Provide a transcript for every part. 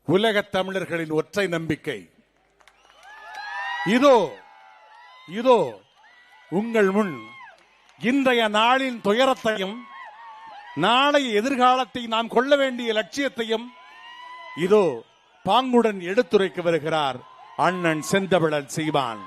உலகத் தமிழர்களின் ஒற்றை நம்பிக்கை. இதோ இதோ உங்கள் முன் இன்றைய நாளின் துயரத்தையும் நாளை எதிர்காலத்தை நாம் கொள்ள வேண்டிய லட்சியத்தையும் இதோ பாங்குடன் எடுத்துரைக்க வருகிறார் அண்ணன் செந்தமிழன் சீமான்.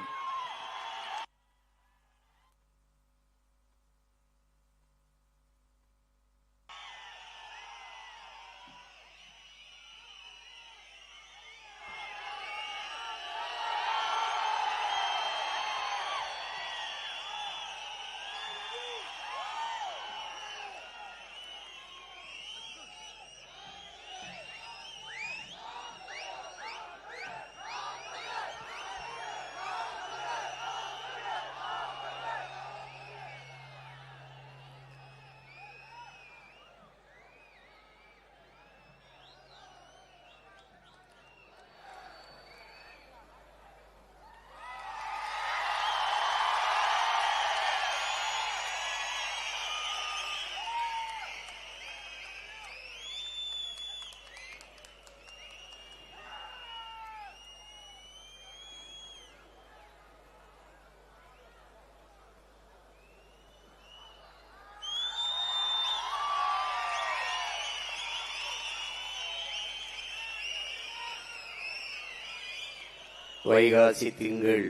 வைகாசி திங்கள்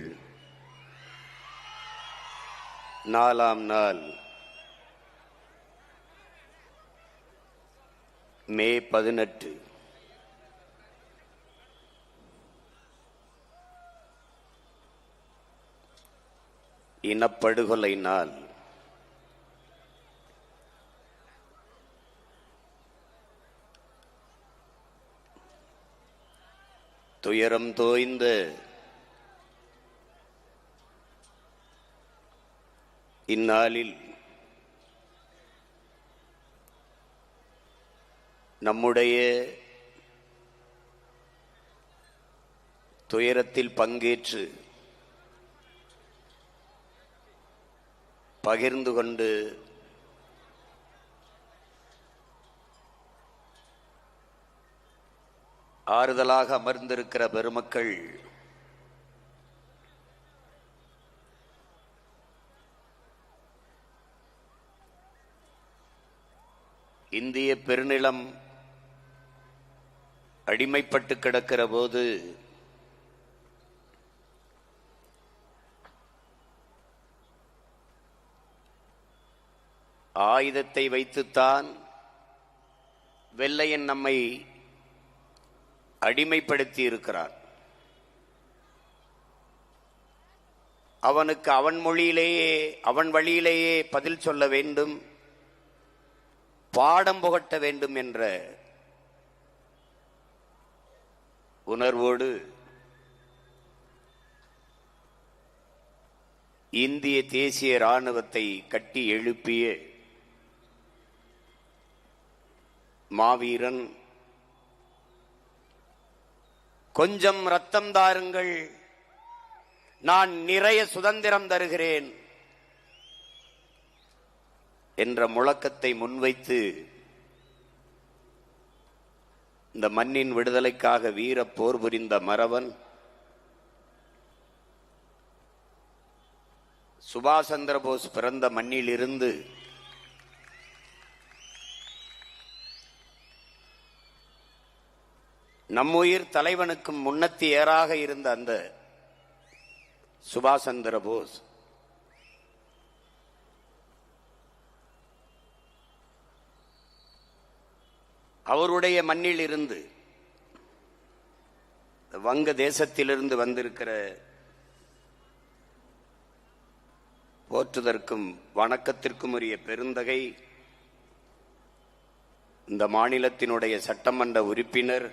4ஆம் நாள் மே 18 இனப்படுகொலை நாள். துயரம் தோய்ந்த இந்நாளில் நம்முடைய துயரத்தில் பங்கேற்று பகிர்ந்து கொண்டு ஆறுதலாக அமர்ந்திருக்கிற பெருமக்கள் இந்திய பெருநிலம் அடிமைப்பட்டு கிடக்கிற போது ஆயுதத்தை வைத்துத்தான் வெள்ளையன் நம்மை அடிமைப்படுத்தி இருக்கிறான். அவனுக்கு அவன் மொழியிலேயே அவன் வழியிலேயே பதில் சொல்ல வேண்டும், பாடம் புகட்ட வேண்டும் என்ற உணர்வோடு இந்திய தேசிய இராணுவத்தை கட்டி எழுப்பிய மாவீரன், கொஞ்சம் ரத்தம் தாருங்கள், நான் நிறைய சுதந்திரம் தருகிறேன் என்ற முழக்கத்தை முன்வைத்து இந்த மண்ணின் விடுதலைக்காக வீர போர் புரிந்த மறவன் சுபாஷ் சந்திர போஸ் பிறந்த மண்ணிலிருந்து நம்முயிர் தலைவனுக்கு முன்னத்தியராக இருந்த அந்த சுபாஷ் சந்திர போஸ் அவருடைய மண்ணில் இருந்து வங்க தேசத்திலிருந்து வந்திருக்கிற போற்றுதற்கும் வணக்கத்திற்கும் உரிய பெருந்தகை இந்த மாநிலத்தினுடைய சட்டமன்ற உறுப்பினர்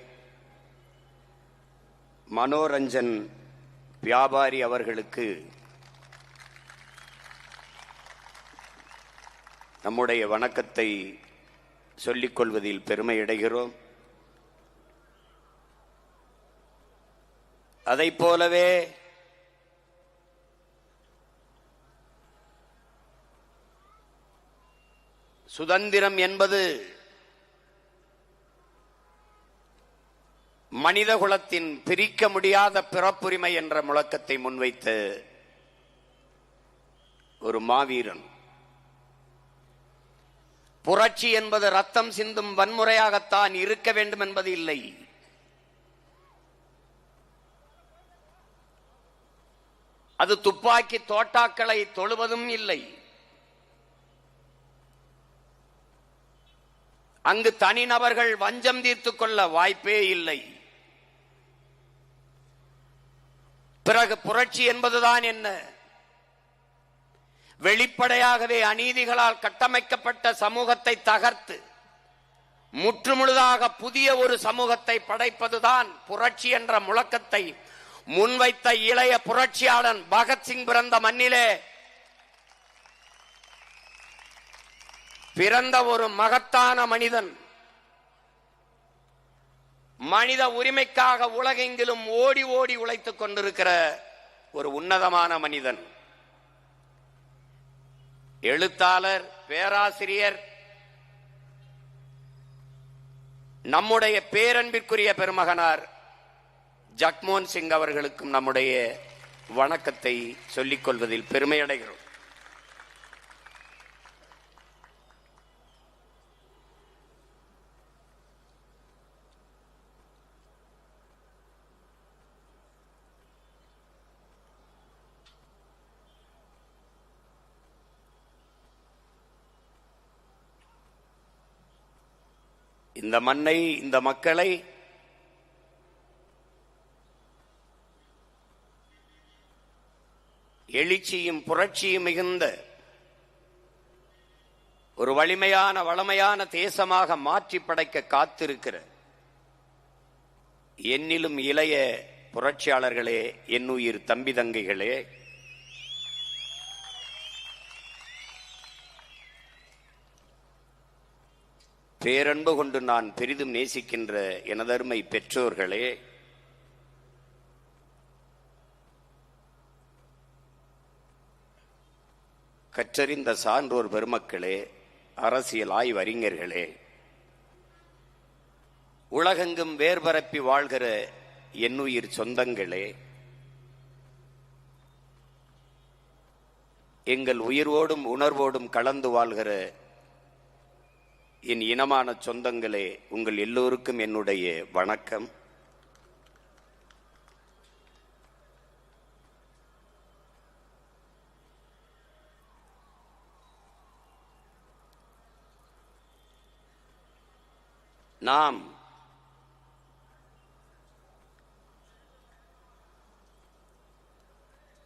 மனோரஞ்சன் வியாபாரி அவர்களுக்கு நம்முடைய வணக்கத்தை சொல்லிக் கொள்வதில் பெருமையடைகிறோம். அதைப் போலவே சுதந்திரம் என்பது மனித குலத்தின் பிரிக்க முடியாத பிறப்புரிமை என்ற முழக்கத்தை முன்வைத்த ஒரு மாவீரன். புரட்சி என்பது ரத்தம் சிந்தும் வன்முறையாகத்தான் இருக்க வேண்டும் என்பது இல்லை. அது துப்பாக்கி தோட்டாக்களை தொழுவதும் இல்லை. அங்கு தனிநபர்கள் வஞ்சம் தீர்த்துக் கொள்ள வாய்ப்பே இல்லை. பிறகு புரட்சி என்பதுதான் என்ன? வெளிப்படையாகவே அநீதிகளால் கட்டமைக்கப்பட்ட சமூகத்தை தகர்த்து முற்றுமுழுதாக புதிய ஒரு சமூகத்தை படைப்பதுதான் புரட்சி என்ற முழக்கத்தை முன்வைத்த இளைய புரட்சியாளன் பகத்சிங் பிறந்த மண்ணிலே பிறந்த ஒரு மகத்தான மனிதன். மனித உரிமைக்காக உலகெங்கிலும் ஓடி ஓடி உழைத்துக் கொண்டிருக்கிற ஒரு உன்னதமான மனிதன். எழுத்தாளர், பேராசிரியர், நம்முடைய பேரன்பிற்குரிய பெருமகனார் ஜக்மோகன் சிங் அவர்களுக்கும் நம்முடைய வணக்கத்தை சொல்லிக் கொள்வதில் பெருமையடைகிறோம். இந்த மண்ணை, இந்த மக்களை எழுச்சியும் புரட்சியும் மிகுந்த ஒரு வலிமையான வளமையான தேசமாக மாற்றி படைக்க காத்திருக்கிற என்னிலும் இளைய புரட்சியாளர்களே, என்னுயிர் தம்பி தங்கைகளே, பேரன்பு கொண்டு நான் பெரிதும் நேசிக்கின்ற எனதருமை பெற்றோர்களே, கற்றறிந்த சான்றோர் பெருமக்களே, அரசியல் ஆய்வறிஞர்களே, உலகெங்கும் வேர்பரப்பி வாழ்கிற என்னுயிர் சொந்தங்களே, எங்கள் உயிரோடும் உணர்வோடும் கலந்து வாழ்கிற என் இனமான சொந்தங்களே, உங்கள் எல்லோருக்கும் என்னுடைய வணக்கம். நாம்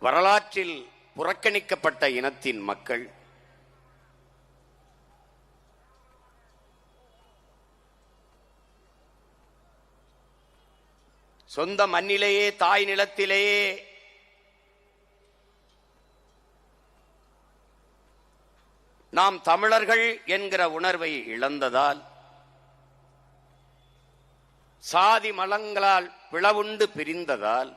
வரலாற்றில் புறக்கணிக்கப்பட்ட இனத்தின் மக்கள். சொந்த மண்ணிலேயே, தாய் நிலத்திலேயே நாம் தமிழர்கள் என்கிற உணர்வை இழந்ததால், சாதி மலங்களால் பிளவுண்டு பிரிந்ததால்,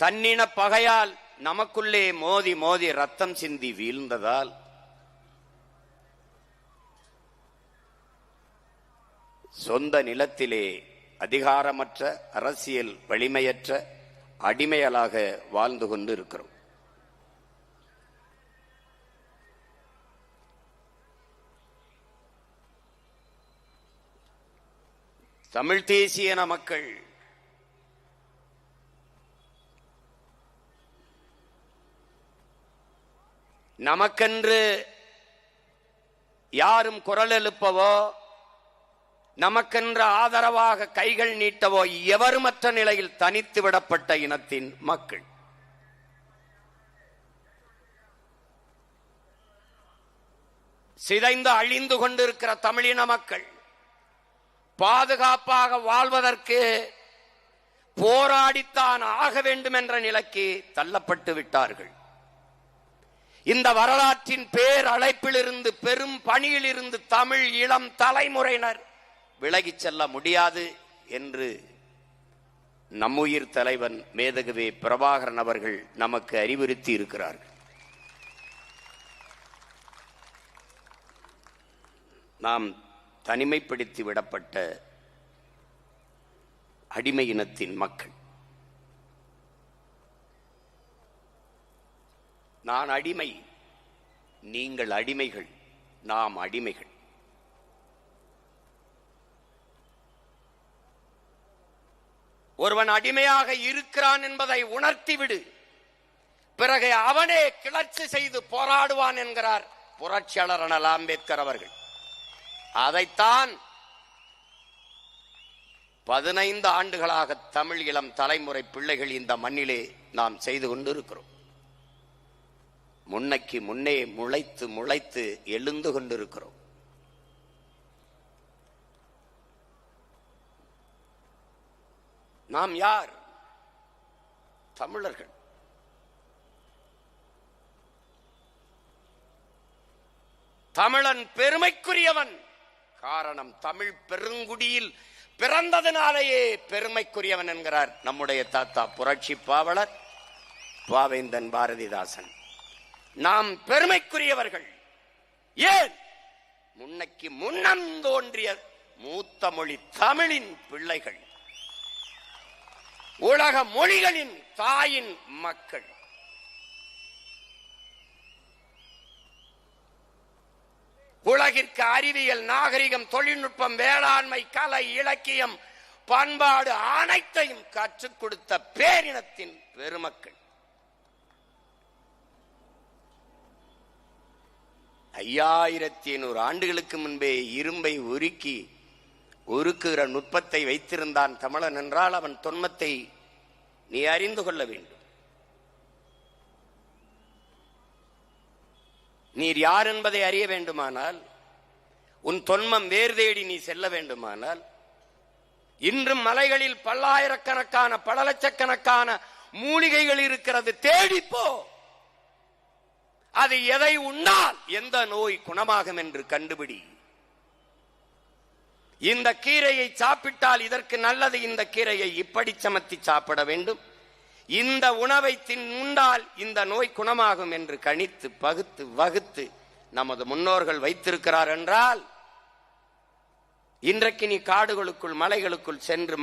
தன்னின பகையால் நமக்குள்ளே மோதி மோதி ரத்தம் சிந்தி வீழ்ந்ததால், சொந்த நிலத்திலே அதிகாரமற்ற, அரசியல் வலிமையற்ற அடிமைகளாக வாழ்ந்து கொண்டு இருக்கிறோம். தமிழ் தேசிய மக்கள் நமக்கென்று யாரும் குரல் எழுப்பவோ, நமக்கென்று ஆதரவாக கைகள் நீட்டவோ எவருமற்ற நிலையில் தனித்து விடப்பட்ட இனத்தின் மக்கள். சிதைந்து அழிந்து கொண்டிருக்கிற தமிழின மக்கள் பாதுகாப்பாக வாழ்வதற்கு போராடித்தான் ஆக வேண்டும் என்ற நிலைக்கு தள்ளப்பட்டு விட்டார்கள். இந்த வரலாற்றின் பேர் அழைப்பிலிருந்து, பெரும் பணியிலிருந்து தமிழ் இளம் தலைமுறையினர் விலகிச் செல்ல முடியாது என்று நம்முயிர் தலைவன் மேதகுவே பிரபாகரன் அவர்கள் நமக்கு அறிவுறுத்தி இருக்கிறார்கள். நாம் தனிமைப்படுத்தி விடப்பட்ட அடிமை இனத்தின் மக்கள். நான் அடிமை, நீங்கள் அடிமைகள், நாம் அடிமைகள். ஒருவன் அடிமையாக இருக்கிறான் என்பதை உணர்த்திவிடு, பிறகு அவனே கிளர்ச்சி செய்து போராடுவான் என்கிறார் புரட்சியாளர் அண்ணல் அம்பேத்கர் அவர்கள். அதைத்தான் 15 ஆண்டுகளாக தமிழ் இளம் தலைமுறை பிள்ளைகள் இந்த மண்ணிலே நாம் செய்து கொண்டிருக்கிறோம். முன்னைக்கு முன்னே முளைத்து முளைத்து எழுந்து கொண்டிருக்கிறோம். நாம் யார்? தமிழர்கள். தமிழன் பெருமைக்குரியவன். காரணம், தமிழ் பெருங்குடியில் பிறந்ததினாலேயே பெருமைக்குரியவன் என்கிறார் நம்முடைய தாத்தா புரட்சி பாவலர் பாவேந்தன் பாரதிதாசன். நாம் பெருமைக்குரியவர்கள். ஏன்? முன்னைக்கு முன்னம் தோன்றிய மூத்த மொழி தமிழின் பிள்ளைகள், உலக மொழிகளின் தாயின் மக்கள். உலகிற்கு அறிவியல், நாகரிகம், தொழில்நுட்பம், வேளாண்மை, கலை, இலக்கியம், பண்பாடு அனைத்தையும் கற்றுக் கொடுத்த பேரினத்தின் பெருமக்கள். 5500 ஆண்டுகளுக்கு முன்பே இரும்பை உருக்குகிற நுட்பத்தை வைத்திருந்தான் தமிழன் என்றால் அவன் தொன்மத்தை நீ அறிந்து கொள்ள வேண்டும். நீர் யார் என்பதை அறிய வேண்டுமானால், உன் தொன்மம் வேர் தேடி நீ செல்ல வேண்டுமானால், இன்றும் மலைகளில் பல்லாயிரக்கணக்கான பல லட்சக்கணக்கான மூலிகைகள் இருக்கிறது, தேடிப்போ. அது எதை உண்ணால் எந்த நோய் குணமாகும் என்று கண்டுபிடி. இந்த கீரையை சாப்பிட்டால் இதற்கு நல்லது, இந்த கீரையை இப்படி சமத்தி சாப்பிட வேண்டும், இந்த உணவை உண்டால் இந்த நோய் குணமாகும் என்று கணித்து பகுத்து வகுத்து நமது முன்னோர்கள் வைத்திருக்கிறார் என்றால், இன்றைக்கு நீ காடுகளுக்குள் மலைகளுக்குள் சென்று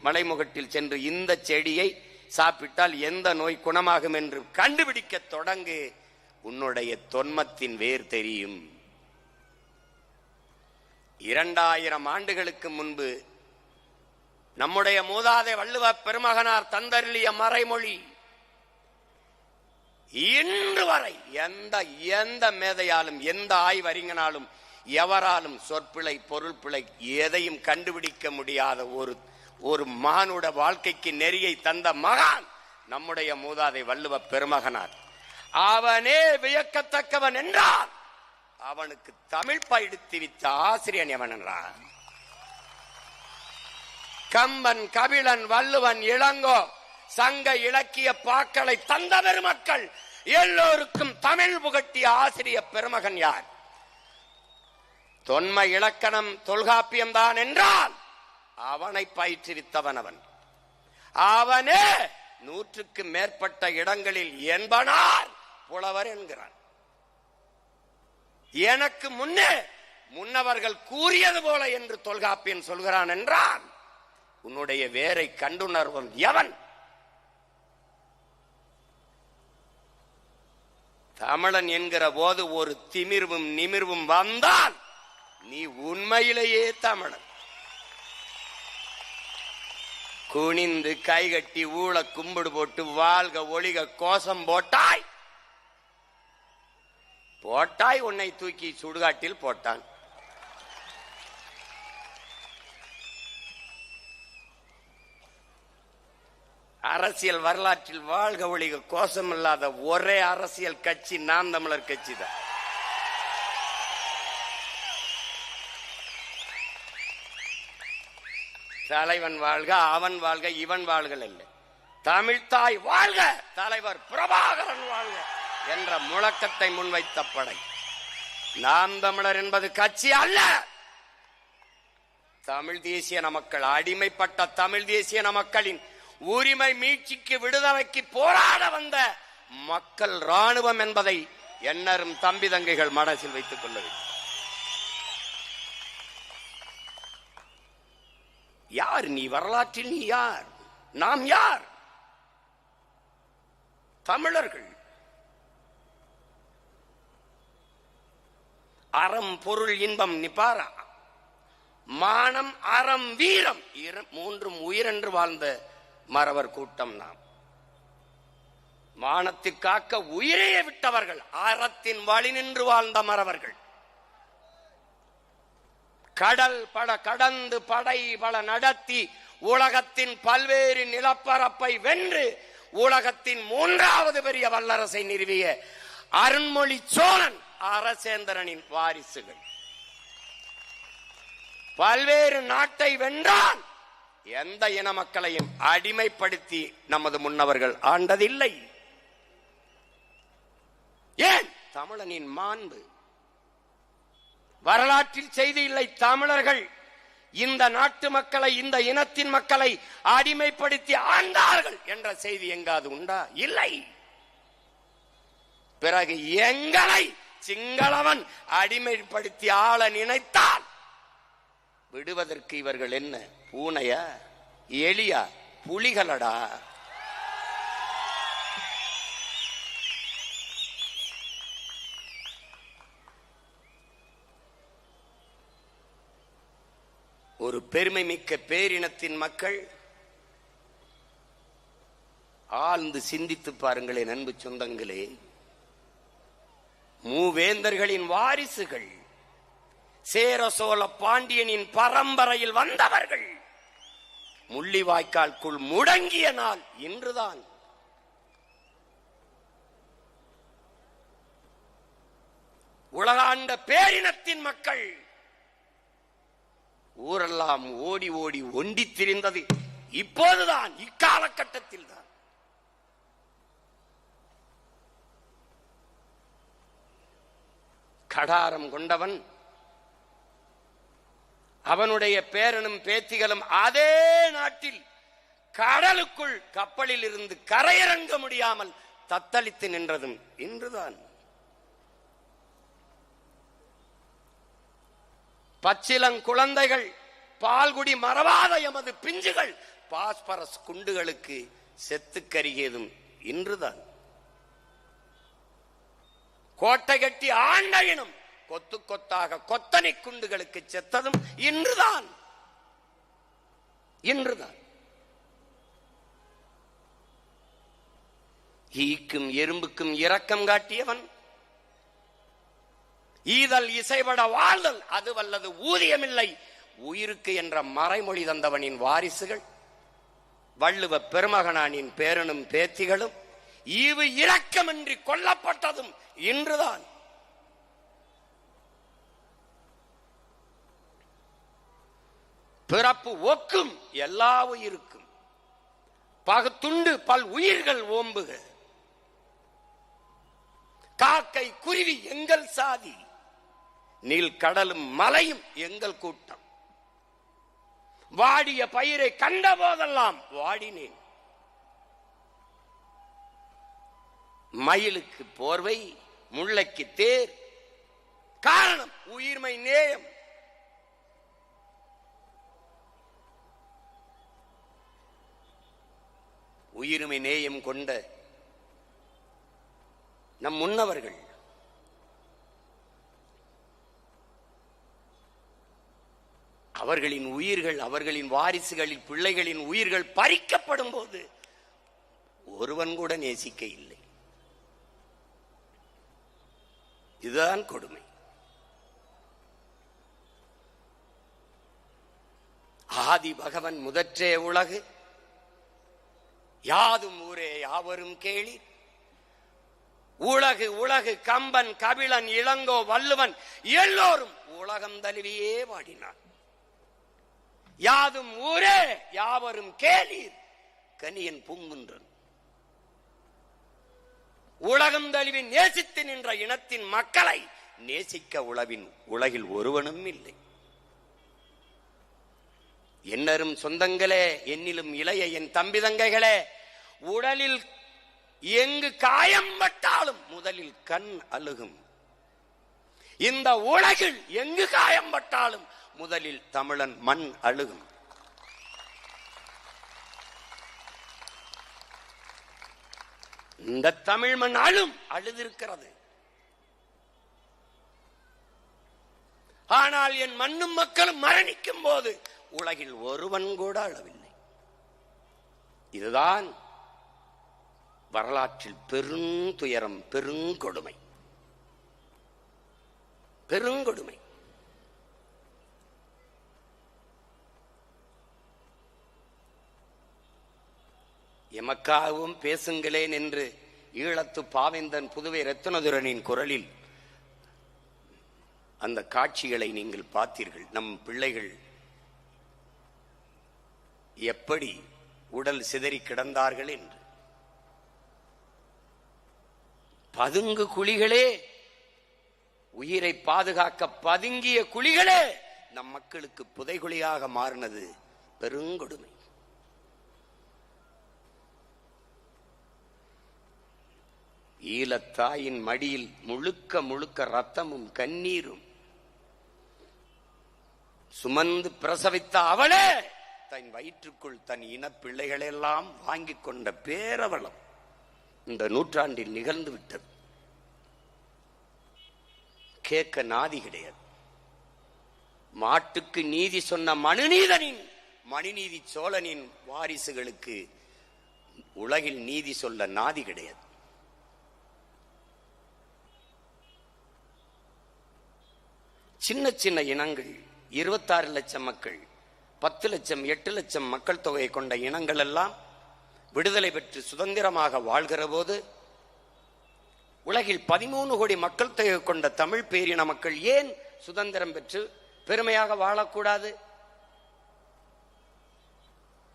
மலைமுகட்டில் சென்று இந்த செடியை சாப்பிட்டால் எந்த நோய் குணமாகும் என்று கண்டுபிடிக்க தொடங்கு. உன்னுடைய தொன்மத்தின் வேர் தெரியும். 2000 ஆண்டுகளுக்கு முன்பு நம்முடைய மூதாதை வள்ளுவ பெருமகனார் தந்தருளிய மறைமொழி இன்று வரை எந்த மேதையாலும் எந்த ஆய்வறிஞனாலும் எவராலும் சொற்பிழை பொருள் பிழை எதையும் கண்டுபிடிக்க முடியாத ஒரு மானுட வாழ்க்கைக்கு நெறியை தந்த மகான் நம்முடைய மூதாதை வள்ளுவ பெருமகனார். அவனே வியக்கத்தக்கவன் என்றால் அவனுக்கு தமிழ் பயிடுத்தி வித்த ஆசிரியன் எவன் என்றார்? கம்பன், கபிலன், வள்ளுவன், இளங்கோ சங்க இலக்கிய பாக்களை தந்த பெருமக்கள் எல்லோருக்கும் தமிழ் புகட்டிய ஆசிரிய பெருமகன் யார்? தொன்ம இலக்கணம் தொல்காப்பியம் தான் என்றால் அவனை பயிற்றுவித்தவன் அவன். அவனே 100க்கு மேற்பட்ட இடங்களில் என்பனார் புலவர் என்கிறான். எனக்கு முன்னவர்கள் கூறியது போல என்று தொல்காப்பியன் சொல்கிறான் என்றால் உன்னுடைய வேரை கண்டுணர்வன் எவன்? தமிழன் என்கிற போது ஒரு திமிர்வும் நிமிர்வும் வந்தால் நீ உண்மையிலேயே தமிழன். குனிந்து கைகட்டி ஊழ கும்பிடு போட்டு வாழ்க ஒளிக கோஷம் போட்டாய் உன்னை தூக்கி சுடுகாட்டில் போட்டான். அரசியல் வரலாற்றில் வாழ்க ஒளிக கோஷம் இல்லாத ஒரே அரசியல் கட்சி நாம் தமிழர் கட்சி தான். தலைவன் வாழ்க, அவன் வாழ்க, இவன் வாழ்க இல்லை, தமிழ்தாய் வாழ்க, தலைவர் பிரபாகரன் வாழ்க என்ற முழக்கத்தை முன்வைத்த படை நாம் தமிழர் என்பது கட்சி அல்ல. தமிழ் தேசிய மக்கள், அடிமைப்பட்ட தமிழ் தேசிய மக்களின் உரிமை மீட்சிக்கு விடுதலைக்கு போராட வந்த மக்கள் ராணுவம் என்பதை எண்ணரும் தம்பி தங்கைகள் மனசில் வைத்துக் கொள்ள வேண்டும். யார் நீ? வரலாற்றில் நீ யார்? நாம் யார்? தமிழர்கள். அறம், பொருள், இன்பம், நிபாரா, மானம், அறம், வீரம் மூன்றும் உயிரென்று வாழ்ந்த மறவர் கூட்டம் நாம். மானத்துக்காக்க உயிரையே விட்டவர்கள், அறத்தின் வழி நின்று வாழ்ந்த மறவர்கள். கடல் பட கடந்து படை பல நடத்தி உலகத்தின் பல்வேறு நிலப்பரப்பை வென்று உலகத்தின் 3வது பெரிய வல்லரசை நிறுவிய அருண்மொழி சோழன் அரசேந்திரனின் வாரிசுகள். பல்வேறு நாட்டை வென்றான். எந்த இன மக்களையும் அடிமைப்படுத்தி நமது முன்னவர்கள் ஆண்டதில்லை. ஏன்? தமிழனின் மாண்பு. வரலாற்றில் செய்தி இல்லை. தமிழர்கள் இந்த நாட்டு மக்களை, இந்த இனத்தின் மக்களை அடிமைப்படுத்தி ஆண்டார்கள் என்ற செய்தி எங்காவது உண்டா? இல்லை. பிறகு எங்களை சிங்களவன் அடிமைப்படுத்தி ஆள நினைத்தால் விடுவதற்கு இவர்கள் என்ன பூனையா, எலியா, புலிகளடா? ஒரு பெருமை மிக்க பேரினத்தின் மக்கள் ஆழ்ந்து சிந்தித்து பாருங்களேன் அன்பு சொந்தங்களே. மூவேந்தர்களின் வாரிசுகள், சேர சோழ பாண்டியனின் பரம்பரையில் வந்தவர்கள். முள்ளிவாய்க்கால்குள் முடங்கிய நாள் இன்றுதான். உலகாண்ட பேரினத்தின் மக்கள் ஊரெல்லாம் ஓடி ஓடி ஒண்டி திரிந்தது இப்போதுதான், இக்காலகட்டத்தில் தான். கடாரம் கொண்டவன், அவனுடைய பேரனும் பேத்திகளும் அதே நாட்டில் கடலுக்குள் கப்பலில் இருந்து கரையிறங்க முடியாமல் தத்தளித்து நின்றதும் இன்றுதான். பச்சிலங்குழந்தைகள், பால்குடி மறவாத எமது பிஞ்சுகள் பாஸ்பரஸ் குண்டுகளுக்கு செத்து கருகியதும் இன்றுதான். கோட்டை கட்டி ஆண்ட இனம் கொத்து கொத்தாக கொத்தனை குண்டுகளுக்கு செத்ததும் இன்றுதான். இன்றுதான். ஈக்கும் எறும்புக்கும் இரக்கம் காட்டியவன், ஈதல் இசைபட வாழ்தல் அது வல்லது ஊதியமில்லை உயிருக்கு என்ற மறைமொழி தந்தவனின் வாரிசுகள், வள்ளுவ பெருமகனானின் பேரனும் பேத்திகளும் ஈவு இரக்கமின்றி கொல்லப்பட்டதும் இன்றுதான். பிறப்பு ஒக்கும் எல்லா உயிருக்கும், பகுத்துண்டு பல் உயிர்கள் ஓம்புக. காக்கை குருவி எங்கள் சாதி, நீல் கடலும் மலையும் எங்கள் கூட்டம். வாடிய பயிரை கண்ட போதெல்லாம் வாடினேன். மயிலுக்கு போர்வை, முல்லைக்கு தேர். காரணம் உயிர்மை நேயம். உயிர்மை நேயம் கொண்ட நம் முன்னவர்கள் அவர்களின் உயிர்கள், அவர்களின் வாரிசுகளில் பிள்ளைகளின் உயிர்கள் பறிக்கப்படும் போது ஒருவன் கூட நேசிக்க இல்லை. இதுதான் கொடுமை. ஆதி பகவன் முதற்றே உலகு, யாதும் ஊரே யாவரும் கேளி. உலகு உலகு கம்பன், கபிலன், இளங்கோ, வள்ளுவன் எல்லோரும் உலகம் தழுவியே பாடினார். யாதும் ஊரே யாவரும் கேளீர் கனியன் பூங்குன்றன். உலகம் தழுவி நேசித்து நின்ற இனத்தின் மக்களை நேசிக்க உலகில் ஒருவனும் இல்லை. என்னரும் சொந்தங்களே, என்னிலும் இளைய என் தம்பி தங்கைகளே, உடலில் எங்கு காயம் பட்டாலும் முதலில் கண் அழுகும். இந்த உலகில் எங்கு காயம் பட்டாலும் முதலில் தமிழன் மண் அழுகும். இந்த தமிழ் மண் அழுதிருக்கிறது. ஆனால் என் மண்ணும் மக்களும் மரணிக்கும் போது உலகில் ஒருவன் கூட அழவில்லை. இதுதான் வரலாற்றில் பெருந்துயரம், பெருங்கொடுமை. பெருங்கொடுமை. எமக்காகவும் பேசுங்களேன் என்று ஈழத்து பாவேந்தன் புதுவை ரத்னதுரனின் குரலில் அந்த காட்சிகளை நீங்கள் பார்த்தீர்கள். நம் பிள்ளைகள் எப்படி உடல் சிதறி கிடந்தார்கள் என்று. பதுங்கு குழிகளே, உயிரை பாதுகாக்க பதுங்கிய குழிகளே நம் மக்களுக்கு புதைகுழியாக மாறினது பெருங்கொடுமை. ஈழத்தாயின் மடியில் முழுக்க முழுக்க ரத்தமும் கண்ணீரும் சுமந்து பிரசவித்த அவளே தன் வயிற்றுக்குள் தன் இன பிள்ளைகளெல்லாம் வாங்கி கொண்ட பேரவளம் இந்த நூற்றாண்டில் நிகழ்ந்து விட்டது. கேட்க நாதி கிடையாது. மாட்டுக்கு நீதி சொன்ன மனுநீதி சோழனின் வாரிசுகளுக்கு உலகில் நீதி சொல்ல நாதி கிடையாது. சின்ன சின்ன இனங்கள், 26 லட்சம் மக்கள், 10 லட்சம் 8 லட்சம் மக்கள் தொகையை கொண்ட இனங்கள் எல்லாம் விடுதலை பெற்று சுதந்திரமாக வாழ்கிற போது உலகில் 13 கோடி மக்கள் தொகை கொண்ட தமிழ் பேரின மக்கள் ஏன் சுதந்திரம் பெற்று பெருமையாக வாழக்கூடாது?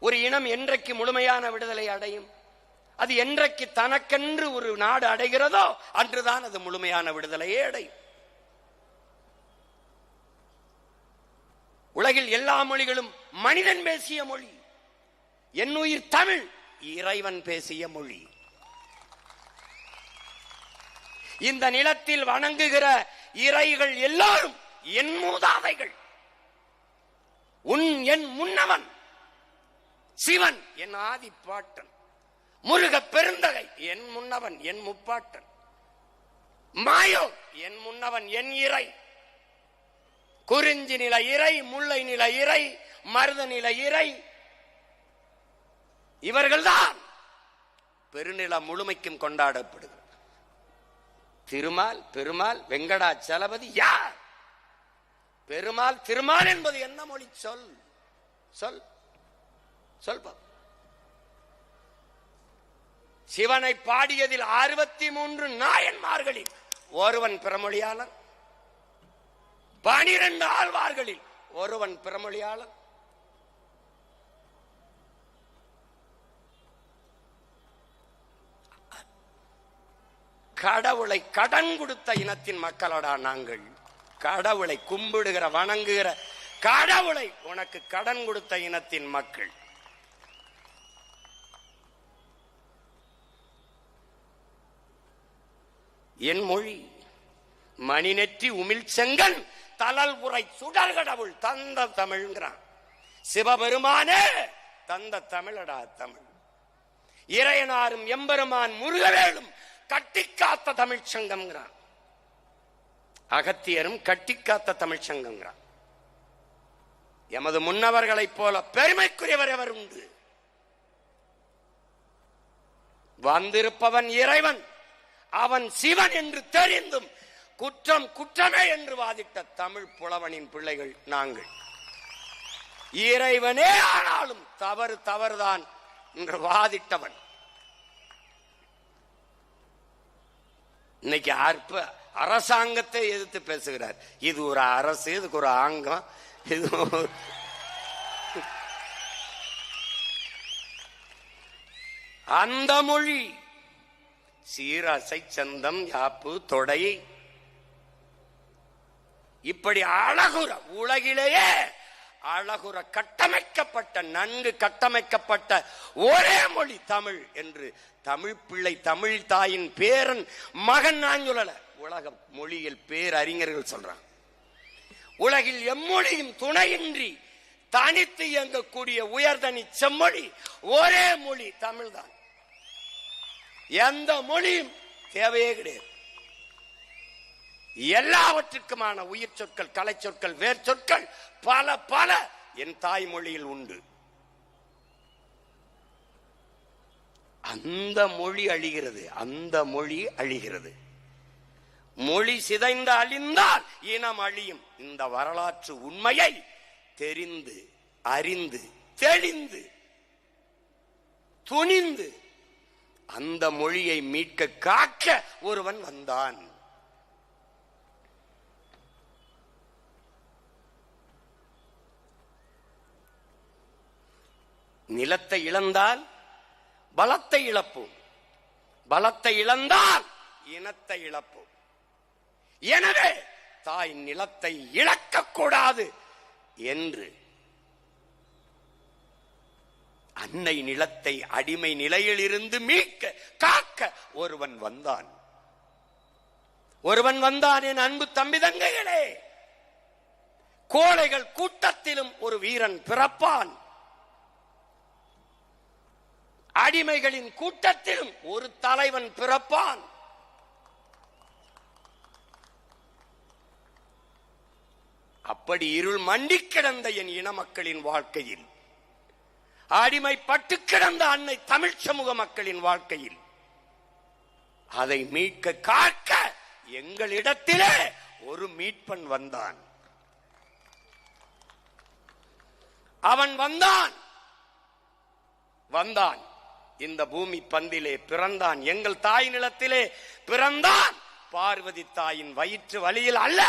ஒரு இனம் என்றைக்கு முழுமையான விடுதலை அடையும்? அது என்றைக்கு தனக்கென்று ஒரு நாடு அடைகிறதோ அன்றுதான் அது முழுமையான விடுதலையே அடையும். உலகில் எல்லா மொழிகளும் மனிதன் பேசிய மொழி. என்னுயிர் தமிழ் இறைவன் பேசிய மொழி. இந்த நிலத்தில் வணங்குகிற இறைகள் எல்லாரும் என் மூதாதைகள். என் முன்னவன் சிவன் என் ஆதிப்பாட்டன், முருக பெருந்தகை என் முன்னவன் என் முப்பாட்டன், மாயோ என் முன்னவன் என் இறை, குறிஞ்சி நில இறை, முல்லை நில இறை, மருத நில இறை, இவர்கள்தான் பெருநில முழுமைக்கும் கொண்டாடப்படுகிறது. திருமால், பெருமாள், வெங்கடாச்சலபதி யார்? பெருமாள், திருமால் என்பது என்ன மொழி? சொல் சொல் சொல். சிவனை பாடியதில் 63 நாயன்மார்களில் ஒருவன் பிறமொழியாளன், 12 ஆழ்வார்களில் ஒருவன் பிறமொழியாளன். கடவுளை கடன் கொடுத்த இனத்தின் மக்களடா நாங்கள். கடவுளை கும்பிடுகிற வணங்குகிற கடவுளை உனக்கு கடன் கொடுத்த இனத்தின் மக்கள். என் மொழி மணிநெற்றி உமிழ் செங்கன் தலல் உரை சுடர் கடவுள் தந்த தமிழ்ங்கிறான். சிவபெருமானே தந்த தமிழடா தமிழ். இறையனாரும் எம்பெருமான் முருகவேலும் கட்டிக்காத்த தமிழ் சங்கம்ங்கிறான். அகத்தியரும் கட்டிக்காத்த தமிழ் சங்கம்ங்கிறான். எமது முன்னவர்களைப் போல பெருமைக்குரியவர் எவர் உண்டு? வந்திருப்பவன் இறைவன், அவன் சிவன் என்று தெரிந்தும் குற்றம் குற்றமே என்று வாதிட்ட தமிழ் புலவனின் பிள்ளைகள் நாங்கள். இறைவனே ஆனாலும் தவறு தவறுதான் என்று வாதிட்டவன். இன்னைக்கு அரசாங்கத்தை எதிர்த்து பேசுகிறார். இது ஒரு அரசு, இதுக்கு ஒரு ஆங்கம், இது அந்த மொழி சீரசை சந்தம் யாப்பு தொடை இப்படி அழகுற உலகிலேயே அழகுற கட்டமைக்கப்பட்ட, நன்கு கட்டமைக்கப்பட்ட ஒரே மொழி தமிழ் என்று தமிழ் பிள்ளை தமிழ் தாயின் பேரன் மகன் நான் சொல்லல, உலக மொழியில் பேரறிஞர்கள் சொல்றாங்க. உலகில் எம்மொழியும் துணையின்றி தனித்து இயங்கக்கூடிய உயர்தனி செம்மொழி ஒரே மொழி தமிழ்தான். எந்த மொழியும் தேவையே கிடையாது. எல்லாவற்றுக்குமான உயிர் சொற்கள், கலை சொற்கள், வேர் சொற்கள் பல பல என் தாய்மொழியில் உண்டு. அந்த மொழி அழிகிறது, அந்த மொழி அழிகிறது. மொழி சிதைந்து அழிந்தால் இனம் அழியும். இந்த வரலாற்று உண்மையை தெரிந்து, அறிந்து, தெளிந்து, துணிந்து அந்த மொழியை மீட்க காக்க ஒருவன் வந்தான். நிலத்தை இழந்தால் பலத்தை இழப்போம், பலத்தை இழந்தால் இனத்தை இழப்போம். எனவே தாய் நிலத்தை இழக்கக்கூடாது என்று அன்னை நிலத்தை அடிமை நிலையில் இருந்து மீட்க காக்க ஒருவன் வந்தான். ஒருவன் வந்தான். என் அன்பு தம்பி தங்கைகளே, கோழைகள் கூட்டத்திலும் ஒரு வீரன் பிறப்பான். அடிமைகளின் கூட்டத்திலும் ஒரு தலைவன் பிறப்பான். அப்படி இருள் மண்டி கிடந்த என் இன மக்களின் வாழ்க்கையில், அடிமைப்பட்டு கிடந்த அன்னை தமிழ் சமூக மக்களின் வாழ்க்கையில் அதை மீட்க காக்க எங்களிடத்திலே ஒரு மீட்பன் வந்தான். அவன் வந்தான். வந்தான் இந்த பூமி பந்திலே பிறந்தான். எங்கள் தாய் நிலத்திலே பிறந்தான். பார்வதி தாயின் வயிற்று வழியில் அல்ல,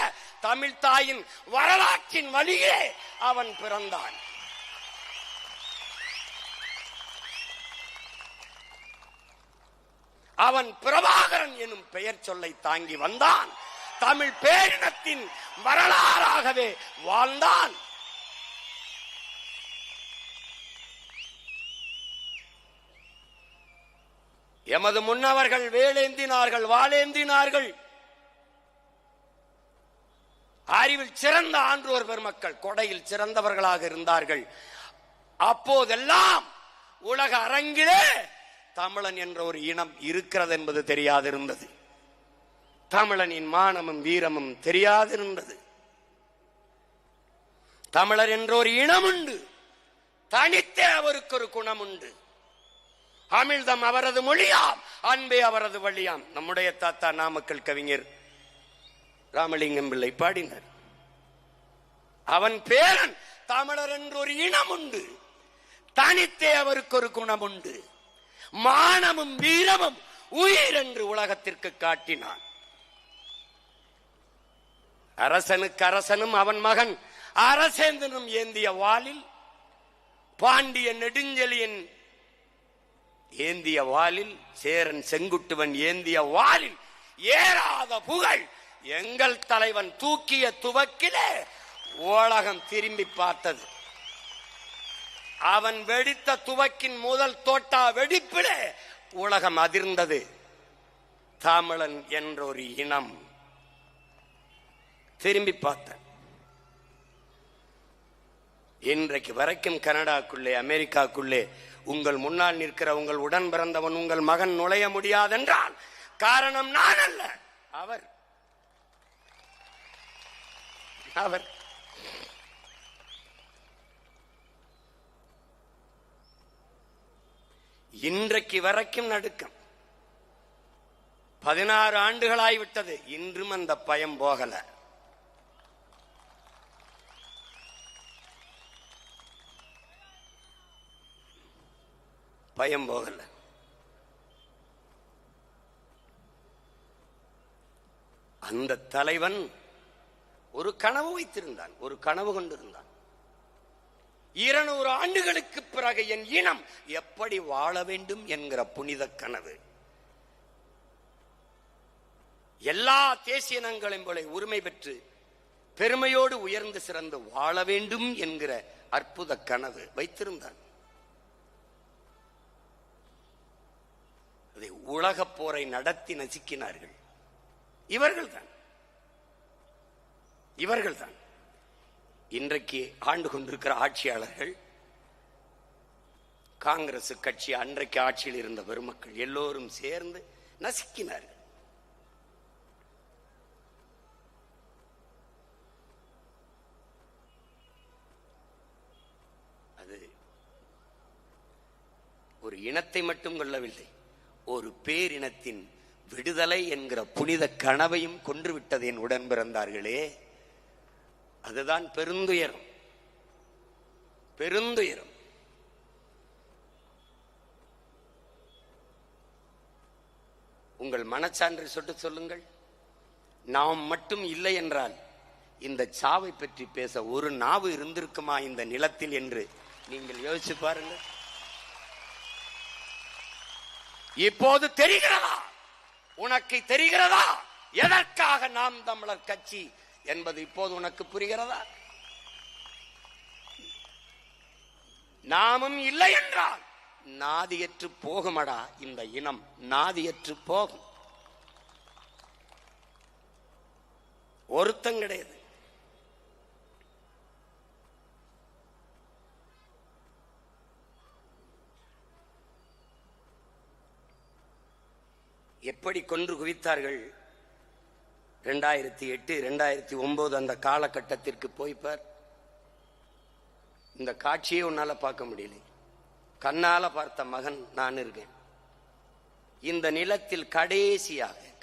தமிழ் தாயின் வரலாற்றின் வழியே அவன் பிறந்தான். அவன் பிரபாகரன் எனும் பெயர் சொல்லை தாங்கி வந்தான். தமிழ் பேரினத்தின் வரலாறாகவே வாழ்ந்தான். எமது முன்னவர்கள் வேலேந்தினார்கள், வாளேந்தினார்கள். அறிவில் சிறந்த ஆன்றோர் பெருமக்கள் கொடையில் சிறந்தவர்களாக இருந்தார்கள். அப்போதெல்லாம் உலக அரங்கிலே தமிழன் என்ற ஒரு இனம் இருக்கிறது என்பது தெரியாதிருந்தது. தமிழனின் மானமும் வீரமும் தெரியாதிருந்தது. தமிழர் என்ற ஒரு இனம் உண்டு. தனித்தே அவருக்கு ஒரு குணம் உண்டு. அமிழ்தம் அவரது மொழியாம், அன்பே அவரது வழியாம். நம்முடைய தாத்தா நாமக்கல் கவிஞர் ராமலிங்கம் பிள்ளை பாடினார். அவன் பேரன் தமிழர் என்று ஒரு இனம் உண்டு. தனித்தே அவருக்கு ஒரு குணம் உண்டு. மானமும் வீரமும் உயிர் என்று உலகத்திற்கு காட்டினான். அரசனுக்கு அரசனும் அவன் மகன் அரசேந்தனும் ஏந்திய வாளில், பாண்டிய நெடுஞ்செழியன் ஏந்திய வாளில், சேரன் செங்குட்டுவன் ஏந்திய வாளில் ஏறாத புகழ் எங்கள் தலைவன் தூக்கிய துவக்கிலே உலகம் திரும்பி பார்த்தது. அவன் வெடித்த துவக்கின் முதல் தோட்டா வெடிப்பிலே உலகம் அதிர்ந்தது. தமிழன் என்ற ஒரு இனம் திரும்பி பார்த்த. இன்றைக்கு வரைக்கும் கனடாக்குள்ளே, அமெரிக்காக்குள்ளே உங்கள் முன்னால் நிற்கிற உங்கள் உடன் பிறந்தவன், உங்கள் மகன் நுழைய முடியாதென்றால் காரணம் நான் அல்ல, அவர். அவர் இன்றைக்கு வரைக்கும் நடுக்கம். 16 ஆண்டுகளாய்விட்டது. இன்றும் அந்த பயம் போகல. பயம் போகல. அந்த தலைவன் ஒரு கனவு வைத்திருந்தான், ஒரு கனவு கொண்டிருந்தான். 200 ஆண்டுகளுக்கு பிறகு என் இனம் எப்படி வாழ வேண்டும் என்கிற புனித கனவு. எல்லா தேசிய இனங்களையும் போல உரிமை பெற்று பெருமையோடு உயர்ந்து சிறந்து வாழ வேண்டும் என்கிற அற்புத கனவு வைத்திருந்தான். அதை உலகப் போரை நடத்தி நசுக்கினார்கள். இவர்கள்தான் இன்றைக்கு ஆண்டு கொண்டிருக்கிற ஆட்சியாளர்கள். காங்கிரஸ் கட்சி அன்றைக்கு ஆட்சியில் இருந்த பெருமக்கள் எல்லோரும் சேர்ந்து நசுக்கினார்கள். அது ஒரு இனத்தை மட்டும் கொள்ளவில்லை, ஒரு பேரினத்தின் விடுதலை என்கிற புனித கனவையும் கொன்றுவிட்டது என் உடன் பிறந்தார்களே. அதுதான் பெருந்துயரம், பெருந்துயரம். உங்கள் மனச்சான்றை சொட்டு சொல்லுங்கள். நாம் மட்டும் இல்லை என்றால் இந்த சாவை பற்றி பேச ஒரு நாவு இருந்திருக்குமா இந்த நிலத்தில் என்று நீங்கள் யோசிச்சு பாருங்கள். இப்போது தெரிகிறதா, உனக்கு தெரிகிறதா எதற்காக நாம் தமிழர் கட்சி என்பது இப்போது உனக்கு புரிகிறதா? நாமும் இல்லை என்றால் நாதியற்று போகுமடா இந்த இனம், நாதியற்று போகும். ஒருத்தம் கிடையாது. எப்படி கொன்று குவித்தார்கள் 2008 2009 அந்த காலகட்டத்திற்கு போய்ப்பார். இந்த காட்சியை உன்னால பார்க்க முடியல, கண்ணால பார்த்த மகன் நான் இருக்கேன். இந்த நிலத்தில்